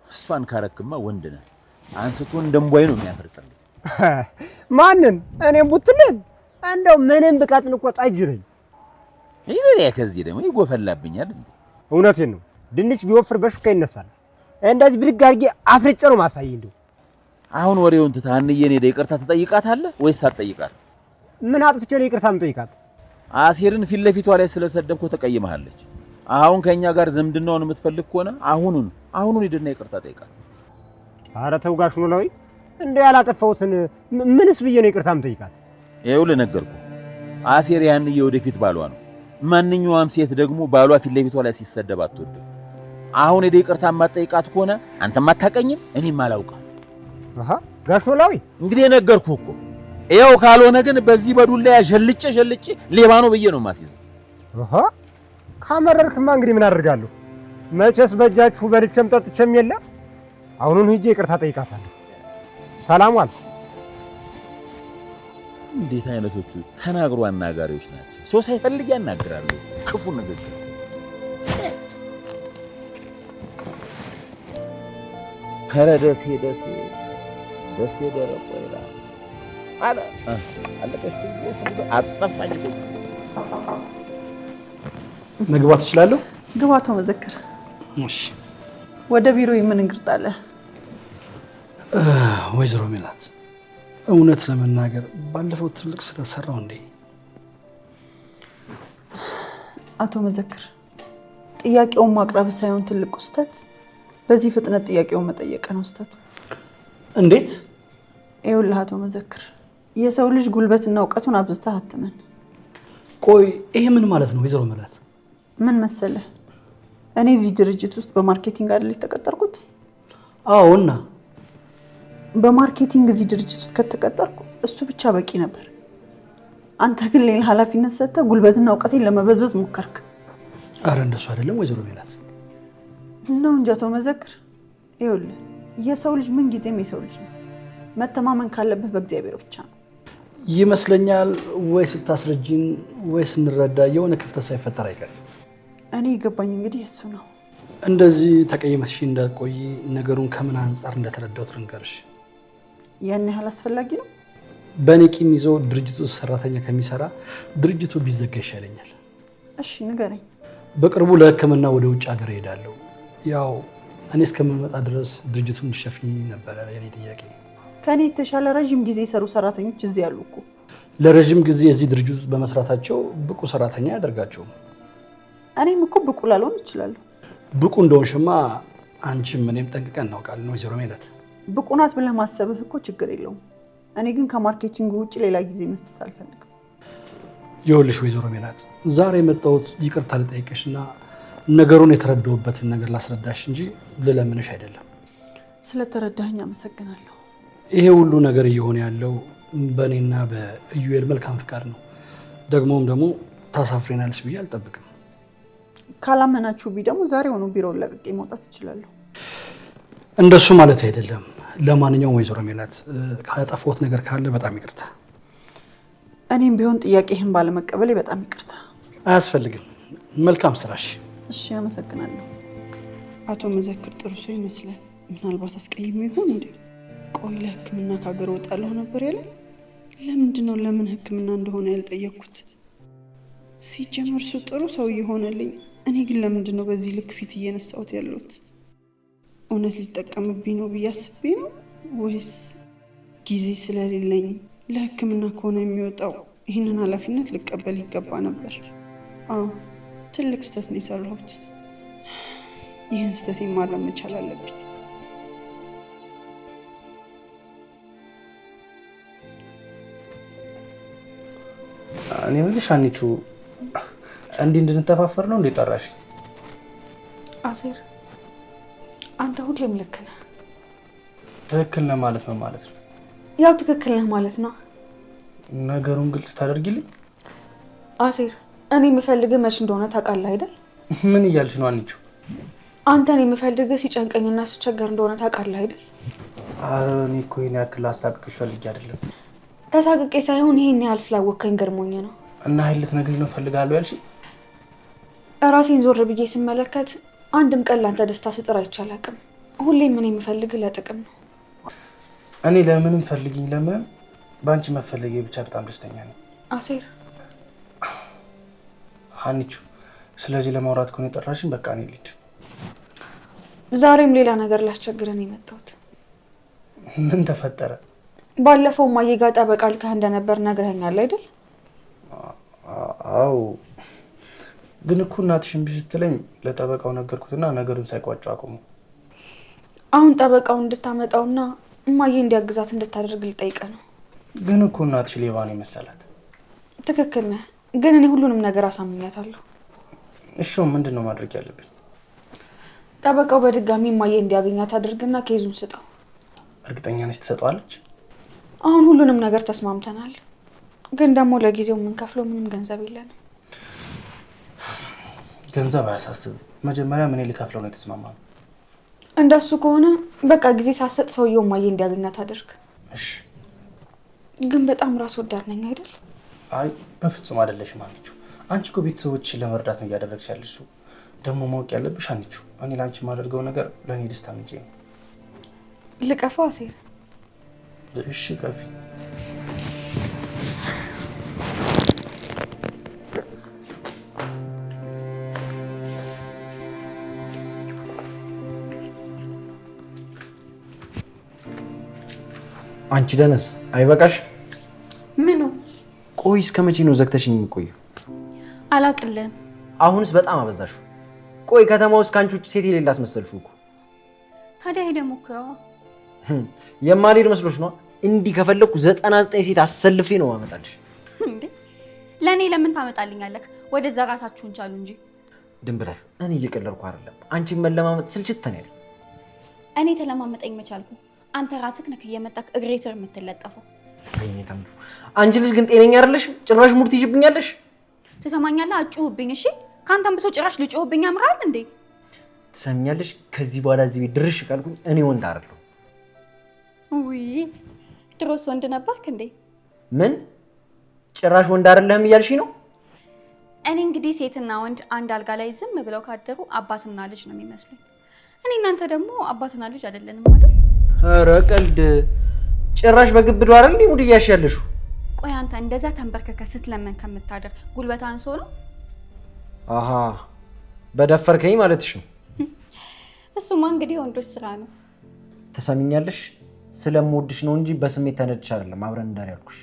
እሷን ካረክማ ወንድ ነህ። አንስቶ እንደምቧይ ነው የሚያፈርጥልኝ። ማንን? እኔም ቡትሌን። እንደው ምንም ብቀጥን እኮ ጠጅ ነኝ። ይሄ ከዚህ ደግሞ ይጎፈላብኛል እንዴ? እውነቴን ነው። ድንች ቢወፍር በሹካ ይነሳል። እንደዚህ ብድግ አድርጌ አፍርጬ ነው ማሳየኝ። እንደው አሁን ወሬውን ትተህ ሀንዬን ሄደህ ይቅርታ ትጠይቃታለህ ወይስ አትጠይቃት? ምን አጥፍቼ ነው ይቅርታ የምጠይቃት? አሲርን ፊት ለፊቷ ላይ ስለሰደብኩ ተቀይመሃለች። አሁን ከኛ ጋር ዝምድናውን የምትፈልግ ከሆነ አሁኑን ሂድና ይቅርታ ጠይቃት። ኧረ ተው ጋሽ ኖላዊ፣ እንደው ያላጠፋሁትን ምንስ ብዬ ነው ይቅርታ የምጠይቃት? ይኸውልህ ነገርኩህ። አሲር ያንዬ ወደፊት ባሏ ነው። ማንኛውም ሴት ደግሞ ባሏ ፊት ለፊቷ ላይ ሲሰደብ አትወድም። አሁን ሄደህ ይቅርታ የማትጠይቃት ከሆነ አንተም አታውቀኝም እኔም አላውቅም። ጋሽ ኖላዊ እንግዲህ ነገርኩህ እኮ። ይኸው ካልሆነ ግን በዚህ በዱላ ዠልጬ ሌባ ነው ብዬ ነው የማስይዝ። ካመረርክማ እንግዲህ ምን አደርጋለሁ? መቼስ በእጃችሁ በልቼም ጠጥቼም የለ። አሁኑን ሂጄ ይቅርታ ጠይቃታለሁ። ሰላም ዋል። እንዴት አይነቶቹ ተናግሮ አናጋሪዎች ናቸው! ሰው ሳይፈልግ ያናግራሉ። ክፉ ንግግር። ኧረ ደሴ ደረቆ ይላል አለ አለቀሽ። አስጠፋኝ። መግባት እችላለሁ? ግባቶ መዘክር። እሺ። ወደ ቢሮ ምን እንግርጣለህ? ወይዘሮ ሜላት እውነት ለመናገር ባለፈው ትልቅ ስህተት ሰራው እንዴ? አቶ መዘክር ጥያቄውን ማቅረብ ሳይሆን ትልቁ ስህተት በዚህ ፍጥነት ጥያቄውን መጠየቅ ነው ስህተቱ። እንዴት? ይኸውልህ አቶ መዘክር የሰው ልጅ ጉልበትና እውቀቱን አብዝተህ አትመን። ቆይ ይሄ ምን ማለት ነው ወይዘሮ ሜላት? ምን መሰለህ እኔ እዚህ ድርጅት ውስጥ በማርኬቲንግ አይደል የተቀጠርኩት? አዎና በማርኬቲንግ እዚህ ድርጅት ውስጥ ከተቀጠርኩ እሱ ብቻ በቂ ነበር። አንተ ግን ሌላ ኃላፊነት ሰጥተህ ጉልበትና እውቀቴን ለመበዝበዝ ሞከርክ። አረ እንደሱ አይደለም ወይዘሮ ሜላት ነው እንጂ አቶ መዘክር ይኸውልህ የሰው ልጅ ምን ጊዜም የሰው ልጅ ነው። መተማመን ካለብህ በእግዚአብሔር ብቻ ነው ይመስለኛል። ወይ ስታስረጂን ወይ ስንረዳ የሆነ ክፍተት ሳይፈጠር አይቀርም። እኔ ይገባኝ እንግዲህ እሱ ነው። እንደዚህ ተቀይመሽ እንዳትቆይ ነገሩን ከምን አንጻር እንደተረዳሁት ልንገርሽ። ያን ያህል አስፈላጊ ነው? በእኔ ቂም ይዞ ድርጅቱ ሰራተኛ ከሚሰራ ድርጅቱ ቢዘጋ ይሻለኛል። እሺ ንገረኝ። በቅርቡ ለሕክምና ወደ ውጭ ሀገር እሄዳለሁ። ያው እኔ እስከምመጣ ድረስ ድርጅቱን እንዲሸፍኝ ነበረ የኔ ጥያቄ። ከኔ የተሻለ ረጅም ጊዜ የሰሩ ሰራተኞች እዚህ ያሉ እኮ። ለረጅም ጊዜ እዚህ ድርጅት ውስጥ በመስራታቸው ብቁ ሰራተኛ አያደርጋቸውም። እኔም እኮ ብቁ ላልሆን እችላለሁ። ብቁ እንደሆንሽማ አንቺም እኔም ጠንቅቀን እናውቃለን ወይዘሮ ሜላት። ብቁ ናት ብለህ ማሰብህ እኮ ችግር የለውም። እኔ ግን ከማርኬቲንጉ ውጭ ሌላ ጊዜ መስጠት አልፈልግም። ይኸውልሽ ወይዘሮ ሜላት፣ ዛሬ የመጣሁት ይቅርታ ልጠይቅሽና ነገሩን የተረዳሁበትን ነገር ላስረዳሽ እንጂ ልለምንሽ አይደለም። ስለተረዳኸኝ አመሰግናለሁ። ይሄ ሁሉ ነገር እየሆነ ያለው በእኔና በኢዩኤል መልካም ፍቃድ ነው። ደግሞ ታሳፍሬናለሽ ብዬ አልጠብቅም። ካላመናችሁብኝ ደግሞ ዛሬውኑ ቢሮውን ለቅቄ መውጣት እችላለሁ። እንደሱ ማለት አይደለም። ለማንኛውም ወይዘሮ ሜላት ካጠፋሁት ነገር ካለ በጣም ይቅርታ። እኔም ቢሆን ጥያቄህን ባለመቀበሌ በጣም ይቅርታ። አያስፈልግም። መልካም ስራሽ። እሺ አመሰግናለሁ። አቶ መዘክር ጥሩ ሰው ይመስላል። ምናልባት አስቀይሜ ይሆን እንዴ? ቆይ ለሕክምና ከሀገር ወጣለሁ ነበር ያለ። ለምንድን ነው ለምን ሕክምና እንደሆነ ያልጠየቅኩት? ሲጀመር እሱ ጥሩ ሰው እየሆነልኝ፣ እኔ ግን ለምንድን ነው በዚህ ልክ ፊት እየነሳሁት ያለሁት? እውነት ሊጠቀምብኝ ነው ብዬ አስቤ ነው ወይስ ጊዜ ስለሌለኝ? ለሕክምና ከሆነ የሚወጣው ይህንን ኃላፊነት ልቀበል ይገባ ነበር። ትልቅ ስህተት ነው የሰራሁት። ይህን ስህተት ማረም መቻል አለብኝ። እኔ የምልሽ አንቺ እንዲህ እንድንተፋፈር ነው እንዴ ጠራሽ? አሴር አንተ ሁሌም ልክ ነህ። ትክክል ነህ ማለት ምን ማለት ነው? ያው ትክክል ነህ ማለት ነው። ነገሩን ግልጽ ታደርጊልኝ? አሴር እኔ የምፈልግህ መች እንደሆነ ታውቃለህ አይደል? ምን እያልሽ ነው አንቺ? አንተን የምፈልግህ ሲጨንቀኝና ስቸገር እንደሆነ ታውቃለህ አይደል? ኧረ እኔ እኮ ይሄን ያክል አሳቅቅሽ ፈልጌ አይደለም። ተሳቅቄ ሳይሆን ይሄን ያህል ስላወቅከኝ ገርሞኝ ነው። እና ኃይል ልትነግሪኝ ነው ፈልጋለሁ ያልሽ? ራሴን ዞር ብዬ ስመለከት አንድም ቀን ላንተ ደስታ ስጥር አይቻል አቅም። ሁሌም ምን የምፈልግህ ለጥቅም ነው። እኔ ለምንም ፈልጊኝ ለምንም በአንቺ መፈለጌ ብቻ በጣም ደስተኛ ነኝ። አሴር ሀኒቹ ስለዚህ ለማውራት ከሆነ የጠራሽኝ በቃ እኔ ልሂድ። ዛሬም ሌላ ነገር ላስቸግረን የመጣሁት። ምን ተፈጠረ? ባለፈው ማየ ጋር ጠበቃ ልከህ እንደነበር ነግረኸኛል አይደል? አዎ ግን እኮ እናትሽን ብትለኝ ለጠበቃው ነገርኩትና ነገሩን ሳይቋጩ አቆሙ። አሁን ጠበቃውን እንድታመጣውና ማየ እንዲያግዛት እንድታደርግ ልጠይቀህ ነው። ግን እኮ እናትሽ ሌባ ነው የመሰላት። ትክክል ነህ፣ ግን እኔ ሁሉንም ነገር አሳምኛታለሁ። እሺ ምንድን ነው ማድረግ ያለብኝ? ጠበቃው በድጋሚ ማየ እንዲያገኛት አድርግና ኬዙን ስጠው። እርግጠኛ ነሽ ትሰጠዋለች? አሁን ሁሉንም ነገር ተስማምተናል፣ ግን ደግሞ ለጊዜው የምንከፍለው ምንም ገንዘብ የለንም። ገንዘብ አያሳስብም። መጀመሪያ ምን ልከፍለው ነው የተስማማነው? እንደሱ ከሆነ በቃ ጊዜ ሳሰጥ ሰውየው ማየ እንዲያገኛት አድርግ። እሺ። ግን በጣም ራስ ወዳድ ነኝ አይደል? አይ በፍጹም አይደለሽም አንቺ። አንቺ እኮ ቤተሰቦችሽን ለመርዳት ነው እያደረግሽ ያለሽው። ደግሞ ማወቅ ያለብሽ አንቺ እኔ ላንቺ የማደርገው ነገር ለእኔ ደስታ ምንጭ ነው። ልቀፋው አሴር? እሺ ቀፊ። አንቺ ደነስ አይበቃሽ? ምኑ? ቆይ እስከ መቼ ነው ዘግተሽኝ የሚቆየው? አላቅልም። አሁንስ በጣም አበዛሹ። ቆይ ከተማ ውስጥ ካንቺ ውጭ ሴት የሌላ አስመሰልሽው እኮ። ታዲያ ሄደህ ሞክረዋ። የማልሄድ መስሎሽ ነው? እንዲህ ከፈለኩ 99 ሴት አሰልፌ ነው ማመጣልሽ። እንዴ ለኔ ለምን ታመጣልኛለህ? ወደዛ ራሳችሁን ቻሉ እንጂ። ድንብረፍ እኔ እየቀለልኩ አይደለም። አንቺን መለማመጥ ስልችት ነው ያለኝ። እኔ ተለማመጠኝ መቻልኩ። አንተ ራስህ ነህ እየመጣክ እግሬ ስር የምትለጠፈው። አንቺ ልጅ ግን ጤነኛ አይደለሽም። ጭራሽ ሙድ ትይዥብኛለሽ። ትሰማኛለህ? አጭሁብኝ። እሺ ካንተም ብሶ ጭራሽ ልጮህብኝ ያምራል እንዴ? ትሰሚኛለሽ? ከዚህ በኋላ እዚህ ቤት ድርሽ ካልኩኝ እኔ ወንድ አይደለሁ። ውይ ድሮስ ወንድ ነበርክ እንዴ? ምን ጭራሽ ወንድ አይደለህም እያልሽ ነው? እኔ እንግዲህ ሴትና ወንድ አንድ አልጋ ላይ ዝም ብለው ካደሩ አባትና ልጅ ነው የሚመስሉኝ። እኔ እናንተ ደግሞ አባትና ልጅ አይደለንም አይደል? ኧረ ቀልድ ጭራሽ በግብዱ አይደል እንዴ ሙድ እያሻለሹ? ቆይ አንተ እንደዛ ተንበርከከ ስትለመን ከምታደር ጉልበት አንሶ ነው? አሃ በደፈርከኝ ማለትሽ ነው። እሱማ እንግዲህ ወንዶች ስራ ነው። ተሰሚኛለሽ? ስለምወድሽ ነው እንጂ በስሜት ተነድሽ አይደለም አብረን እንዳር ያልኩሽ።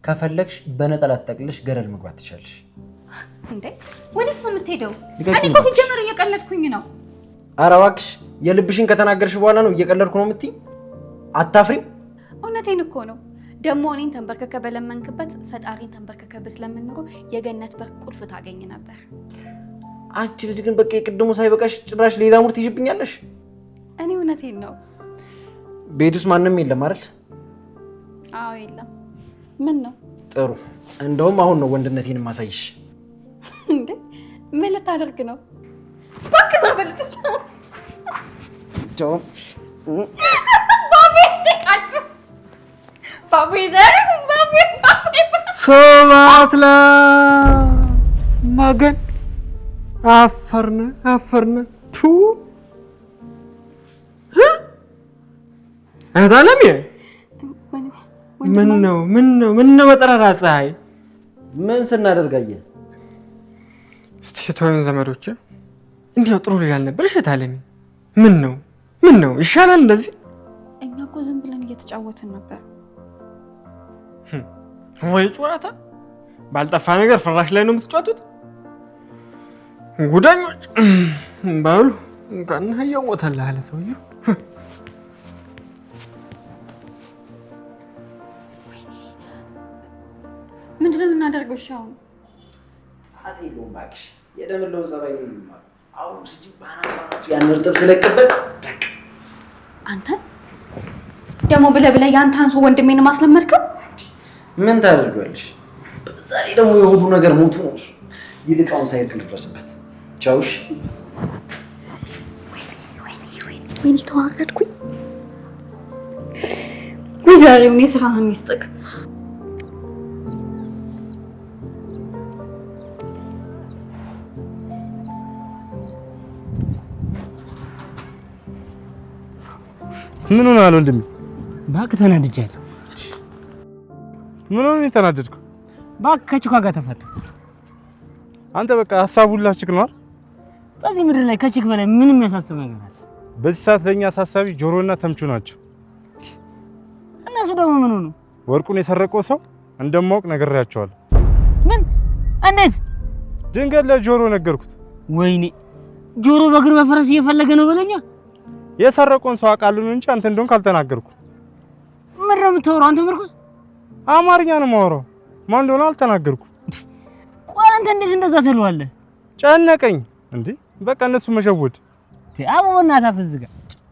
ከፈለግሽ በነጠላ ተጠቅልሽ ገረድ መግባት ትችላለሽ። እንዴ ወዴት ነው የምትሄደው? እኔ እኮ ሲጀመር እየቀለድኩኝ ነው። ኧረ እባክሽ የልብሽን ከተናገርሽ በኋላ ነው እየቀለድኩ ነው የምትይ? አታፍሪም? እውነቴን እኮ ነው። ደግሞ እኔን ተንበርከከ በለመንክበት ፈጣሪን ተንበርከከ ብትለምን ኖሮ የገነት በር ቁልፍ ታገኝ ነበር። አንቺ ልጅ ግን በቃ የቅድሙ ሳይበቃሽ ጭራሽ ሌላ ሙርት ይሽብኛለሽ። እኔ እውነቴን ነው። ቤት ውስጥ ማንም የለም አይደል? አዎ የለም። ምን ነው? ጥሩ እንደውም አሁን ነው ወንድነቴን ማሳይሽ። እንዴ ምን ልታደርግ ነው? እባክህ በልጥስ ጆ ባቢ ዘር ባቢ ሶማት ለማገን አፈርነ ቱ አታለሚ ምን ነው መጠራራ ፀሐይ ምን ስናደርጋየ ሴቶን ዘመዶች እንዲያው ጥሩ ልጅ አልነበርሽ ታለሚ ምን ነው ይሻላል እንደዚህ እኛ እኮ ዝም ብለን እየተጫወትን ነበር ወይ ጨዋታ ባልጠፋ ነገር ፍራሽ ላይ ነው የምትጫወቱት ጉዳኞች ባሉ እንኳን ሀያው ወተላ አለ ሰውዬው ምንድነው የምናደርገው? ሻው አጤሎ ማክሽ የደምለው ዘባይ ነው ማለት አሁን ስጂ ባናባቱ ያን እርጥብ ስለቀበት አንተ ደሞ ብለ ያንተ አንሶ ወንድሜን ማስለመድከው ምን ታደርጋለሽ? በዛ ላይ ደግሞ የሆዱ ነገር ሞቱ ነው። ይልቃውን ሳይት ልድረስበት። ቻውሽ ወይኔ ተዋረድኩኝ። ወዛሬው ነው ስራህን ይስጥክ። ምን ሆነሃል ወንድሜ? እባክህ ተናድጃለሁ። ምን ሆነ የተናደድከው? እባክህ ከቺኳ ጋር ተፋታ። አንተ በቃ ሀሳቡላ ችክ ነው አይደል? በዚህ ምድር ላይ ከቺክ በላይ ምንም የሚያሳስብ ነገር አለ? በዚህ ሰዓት ለኛ አሳሳቢ ጆሮና ተምቹ ናቸው። እነሱ ደግሞ ምን ሆኑ? ወርቁን የሰረቀው ሰው እንደማውቅ ነግሬያቸዋለሁ። ምን? እንዴት? ድንገት ለጆሮ ነገርኩት። ወይኔ ጆሮ በእግር በፈረስ እየፈለገ ነው በለኛ። የሰረቀውን ሰው አውቃለሁ እንጂ አንተ እንደሆንክ አልተናገርኩ። ምን ነው የምታወራው አንተ ምርኩስ? አማርኛ ነው የማወራው። ማን እንደሆነ አልተናገርኩ። ቆይ አንተ እንዴት እንደዛ ትለዋለህ? ጨነቀኝ እንዴ በቃ እነሱ መሸወድ። አቦ በእናትህ አፍዝጋ።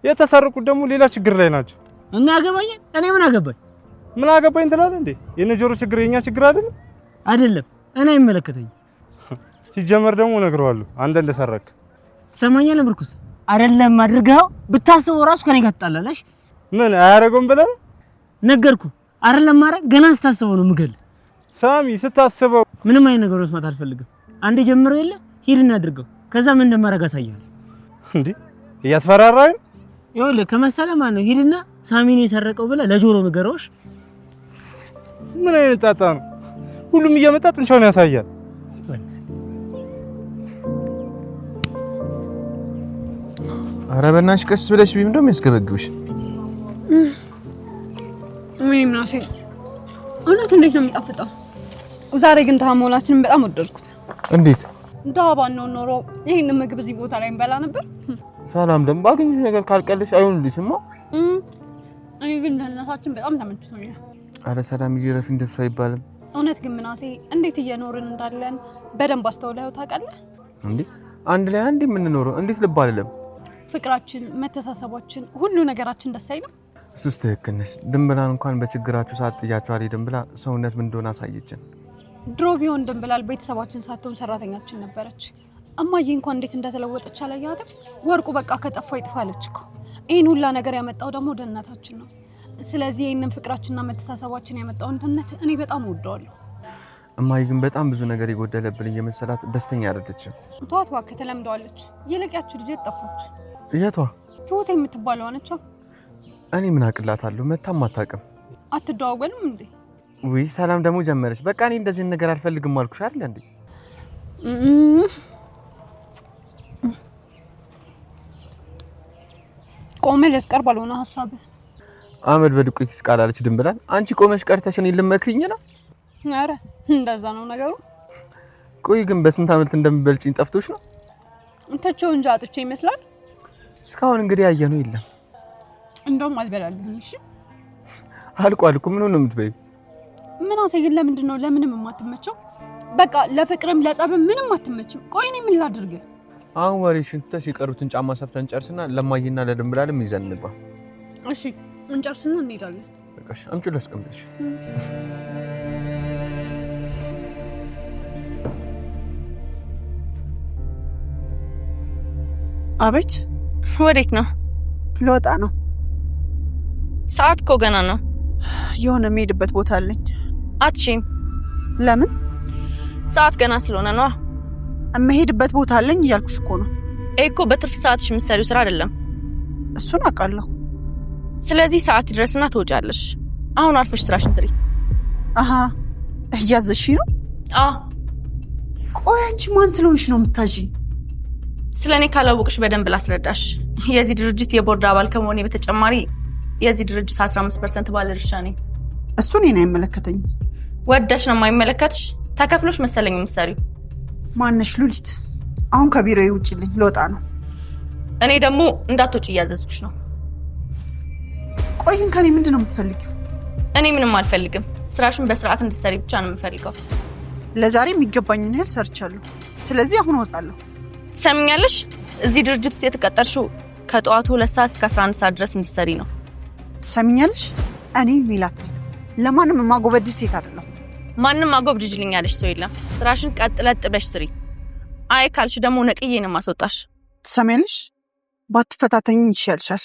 የተሰረቁት ደግሞ ሌላ ችግር ላይ ናቸው። እና አገባኝ? እኔ ምን አገባኝ? ምን አገባኝ ትላለህ እንዴ? የነ ጆሮ ችግር የኛ ችግር አይደለም? አይደለም እኔ አይመለከተኝም። ሲጀመር ደግሞ እነግረዋለሁ አንተ እንደሰረክ። ትሰማኛለህ ምርኩስ? አይደለም አድርገው ብታስበው ራሱ ከኔ ጋር ትጣላለሽ። ምን አያረገውም ብለህ ነገርኩ። አይደለም ማረግ ገና ስታስበው ነው ምገል። ሳሚ ስታስበው ምንም አይነት ነገር መስማት አልፈልግም። አንዴ ጀምሮ የለ ሂድና አድርገው። ከዛ ምን እንደማረግ አሳያለሁ። እንዴ እያስፈራራኝ? ይኸውልህ ከመሰለ ማን ነው ሂድና ሳሚን የሰረቀው ብለህ ለጆሮ ንገረውሽ። ምን አይነት ጣጣ ነው? ሁሉም እየመጣ ጥንቻውን ያሳያል። ኧረ በእናትሽ ቀስ ብለሽ ቢም እንደው የሚያስገበግብሽ ምን ምናሴ እውነት እንዴት ነው የሚጣፍጠው? ዛሬ ግን ድሃ መሆናችንን በጣም ወደድኩት። እንዴት? ድሃ ባንሆን ኖሮ ይሄንን ምግብ እዚህ ቦታ ላይ እንበላ ነበር። ሰላም ደግሞ ባገኝሽ ነገር ካልቀለሽ አይሆንልሽማ። እኔ ግን ደህንነታችን በጣም ተመችቶኛል። ኧረ ሰላም ይረፍ እንደሱ አይባልም። እውነት ግን ምናሴ እንዴት እየኖርን እንዳለን በደንብ አስተውለኸው ታውቃለህ? እንዴ አንድ ላይ አንድ የምንኖረው እንዴት ልብ አይደለም? ፍቅራችን፣ መተሳሰባችን፣ ሁሉ ነገራችን ደስ አይልም? እሱስ ትክክል ነሽ። ድንብላል እንኳን በችግራችሁ ሰዓት ጥያችሁ አልሄድም ብላ ሰውነት ምን እንደሆነ አሳየችን። ድሮ ቢሆን ድንብላል ቤተሰባችን ሳትሆን ሰራተኛችን ነበረች። እማዬ እንኳን እንዴት እንደተለወጠች አላየሃትም? ወርቁ በቃ ከጠፋ ይጥፋለች እኮ። ይሄን ሁላ ነገር ያመጣው ደግሞ ደህንነታችን ነው። ስለዚህ ይሄንን ፍቅራችንና መተሳሰባችን ያመጣውን ደህንነት እኔ በጣም እወደዋለሁ። እማዬ ግን በጣም ብዙ ነገር የጎደለብን እየመሰላት ደስተኛ አይደለችም። ተዋት እባክህ፣ ተለምደዋለች። ይልቅያችሁ ልጅ ጠፋች። የቷ? ትሁት የምትባለው ነች። እኔ ምን አቅላታለሁ? መታም አታውቅም። አትደዋወልም እንዴ? ውይ ሰላም ደግሞ ጀመረች። በቃ እኔ እንደዚህ ነገር አልፈልግም አልኩሽ አይደል እንዴ? ቆመ ልትቀር ባልሆነ ሐሳብ አመድ በዱቄት ይስቃላለች ድንብላል። አንቺ ቆመሽ ቀርተሽ እኔን ልመክሪኝ ነው? ኧረ እንደዛ ነው ነገሩ። ቆይ ግን በስንት አመት እንደምበልጭኝ ጠፍቶሽ ነው? እንተቸው እንጂ አጥቼ ይመስላል። እስካሁን እንግዲህ ያየነው የለም። እንደውም አልበላልህም። እሺ አልቋል እኮ ምን ሆነ የምትበይው? ምን አሰይን? ለምንድን ነው ለምንም የማትመቸው? በቃ ለፍቅርም ለጸብም ምንም አትመችም። ቆይ እኔ ምን ላድርግ? አሁን ወሬሽን ትተሽ የቀሩትን ጫማ ሰፍተን ጨርስና ለማይና ለድንብላልም ይዘን እንግባ። እሺ እንጨርስና እንሄዳለን። በቃሽ አምጪ ላስቀምጥሽ። አቤት። ወዴት ነው? ልወጣ ነው። ሰዓት እኮ ገና ነው። የሆነ የምሄድበት ቦታ አለኝ። አትሺም? ለምን? ሰዓት ገና ስለሆነ ነው። የምሄድበት ቦታ አለኝ እያልኩሽ እኮ ነው። እኮ በትርፍ ሰዓትሽ የምትሰሪው ስራ አይደለም። እሱን አውቃለሁ። ስለዚህ ሰዓት ድረስና ትወጫለሽ። አሁን አርፈሽ ስራሽን ስሪ። አሃ እያዘዝሽኝ ነው? አዎ። ቆይ አንቺ ማን ስለሆንሽ ነው የምታዥኝ? ስለኔ ካላወቅሽ በደንብ ላስረዳሽ። የዚህ ድርጅት የቦርድ አባል ከመሆኔ በተጨማሪ የዚህ ድርጅት 15% ባለድርሻ ነኝ። እሱ እኔን አይመለከተኝም። ወደሽ ነው የማይመለከትሽ? ተከፍሎሽ መሰለኝ የምትሰሪው። ማነሽ? ሉሊት፣ አሁን ከቢሮዬ ውጪልኝ፣ ልወጣ ነው። እኔ ደግሞ እንዳትወጪ እያዘዝኩሽ ነው። ቆይ ግን ከኔ ምንድን ነው የምትፈልጊው? እኔ ምንም አልፈልግም። ስራሽን በስርዓት እንድትሰሪ ብቻ ነው የምፈልገው። ለዛሬ የሚገባኝን ያህል ሰርቻለሁ። ስለዚህ አሁን እወጣለሁ። ትሰሚኛለሽ? እዚህ ድርጅት ውስጥ የተቀጠርሽው ከጠዋቱ 2 ሰዓት እስከ 11 ሰዓት ድረስ እንድትሰሪ ነው። ትሰሚኛለሽ? እኔ ሜላት ነኝ። ለማንም የማጎበድድ ሴት አይደለሁ። ማንም አጎብድጅልኝ ያለሽ ሰው የለም። ስራሽን ቀጥለጥ ብለሽ ስሪ። አይ ካልሽ ደግሞ ነቅዬ ነው የማስወጣሽ። ትሰሚያለሽ? ባትፈታተኝ ይሻልሻል።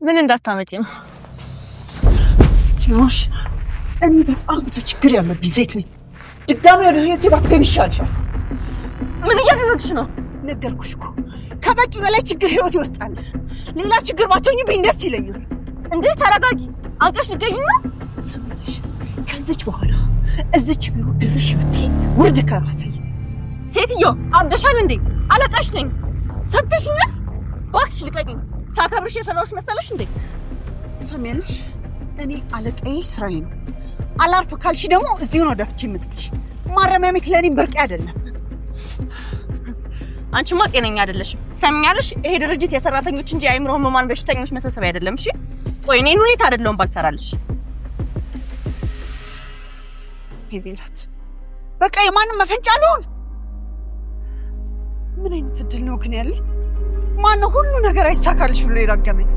ምን እንዳታመጪ ነው? ሲሞሽ እኔ በጣም ብዙ ችግር ያለብኝ ሴት ነኝ። ድጋሚ ወደ ህይወቴ ባትገቢ ይሻልሻል። ምን እያደረግሽ ነው? ነገርኩሽ እኮ ከበቂ በላይ ችግር ህይወቴ ውስጥ አለ። ሌላ ችግር ባትሆኝብኝ ደስ ይለኛል። እንዴ ተረጋጊ። አውቀሽ ልገኝ ነው? ሰምተሽ ከዚች በኋላ እዚች ቢሮ ድርሽ ብትይ ውርድ ከራሴ። ሴትዮ አብደሻል እንዴ? አለቃሽ ነኝ። ሰምተሽኛል? እባክሽ ልቀቂኝ። ሳከብርሽ የፈራሁሽ መሰለሽ እንዴ? ሰሚያለሽ? እኔ አለቃዬ ስራዬ ነው። አላርፍ ካልሽ ደግሞ እዚሁ ነው ደፍቼ የምጥልሽ። ማረሚያ ቤት ለኔ ብርቅ አይደለም። አንቺማ ጤነኛ አይደለሽም። ሰሚያለሽ? ይሄ ድርጅት የሰራተኞች እንጂ የአእምሮ ህሙማን በሽተኞች መሰብሰቢያ አይደለም። እሺ ቆይ እኔ ሉሊት አይደለሁም ባልሰራልሽ። ሜላት በቃ የማንም መፈንጫ ልሆን? ምን አይነት እድል ነው ግን ያለኝ? ማነው ሁሉ ነገር አይሳካልሽ ብሎ ይራገመኝ?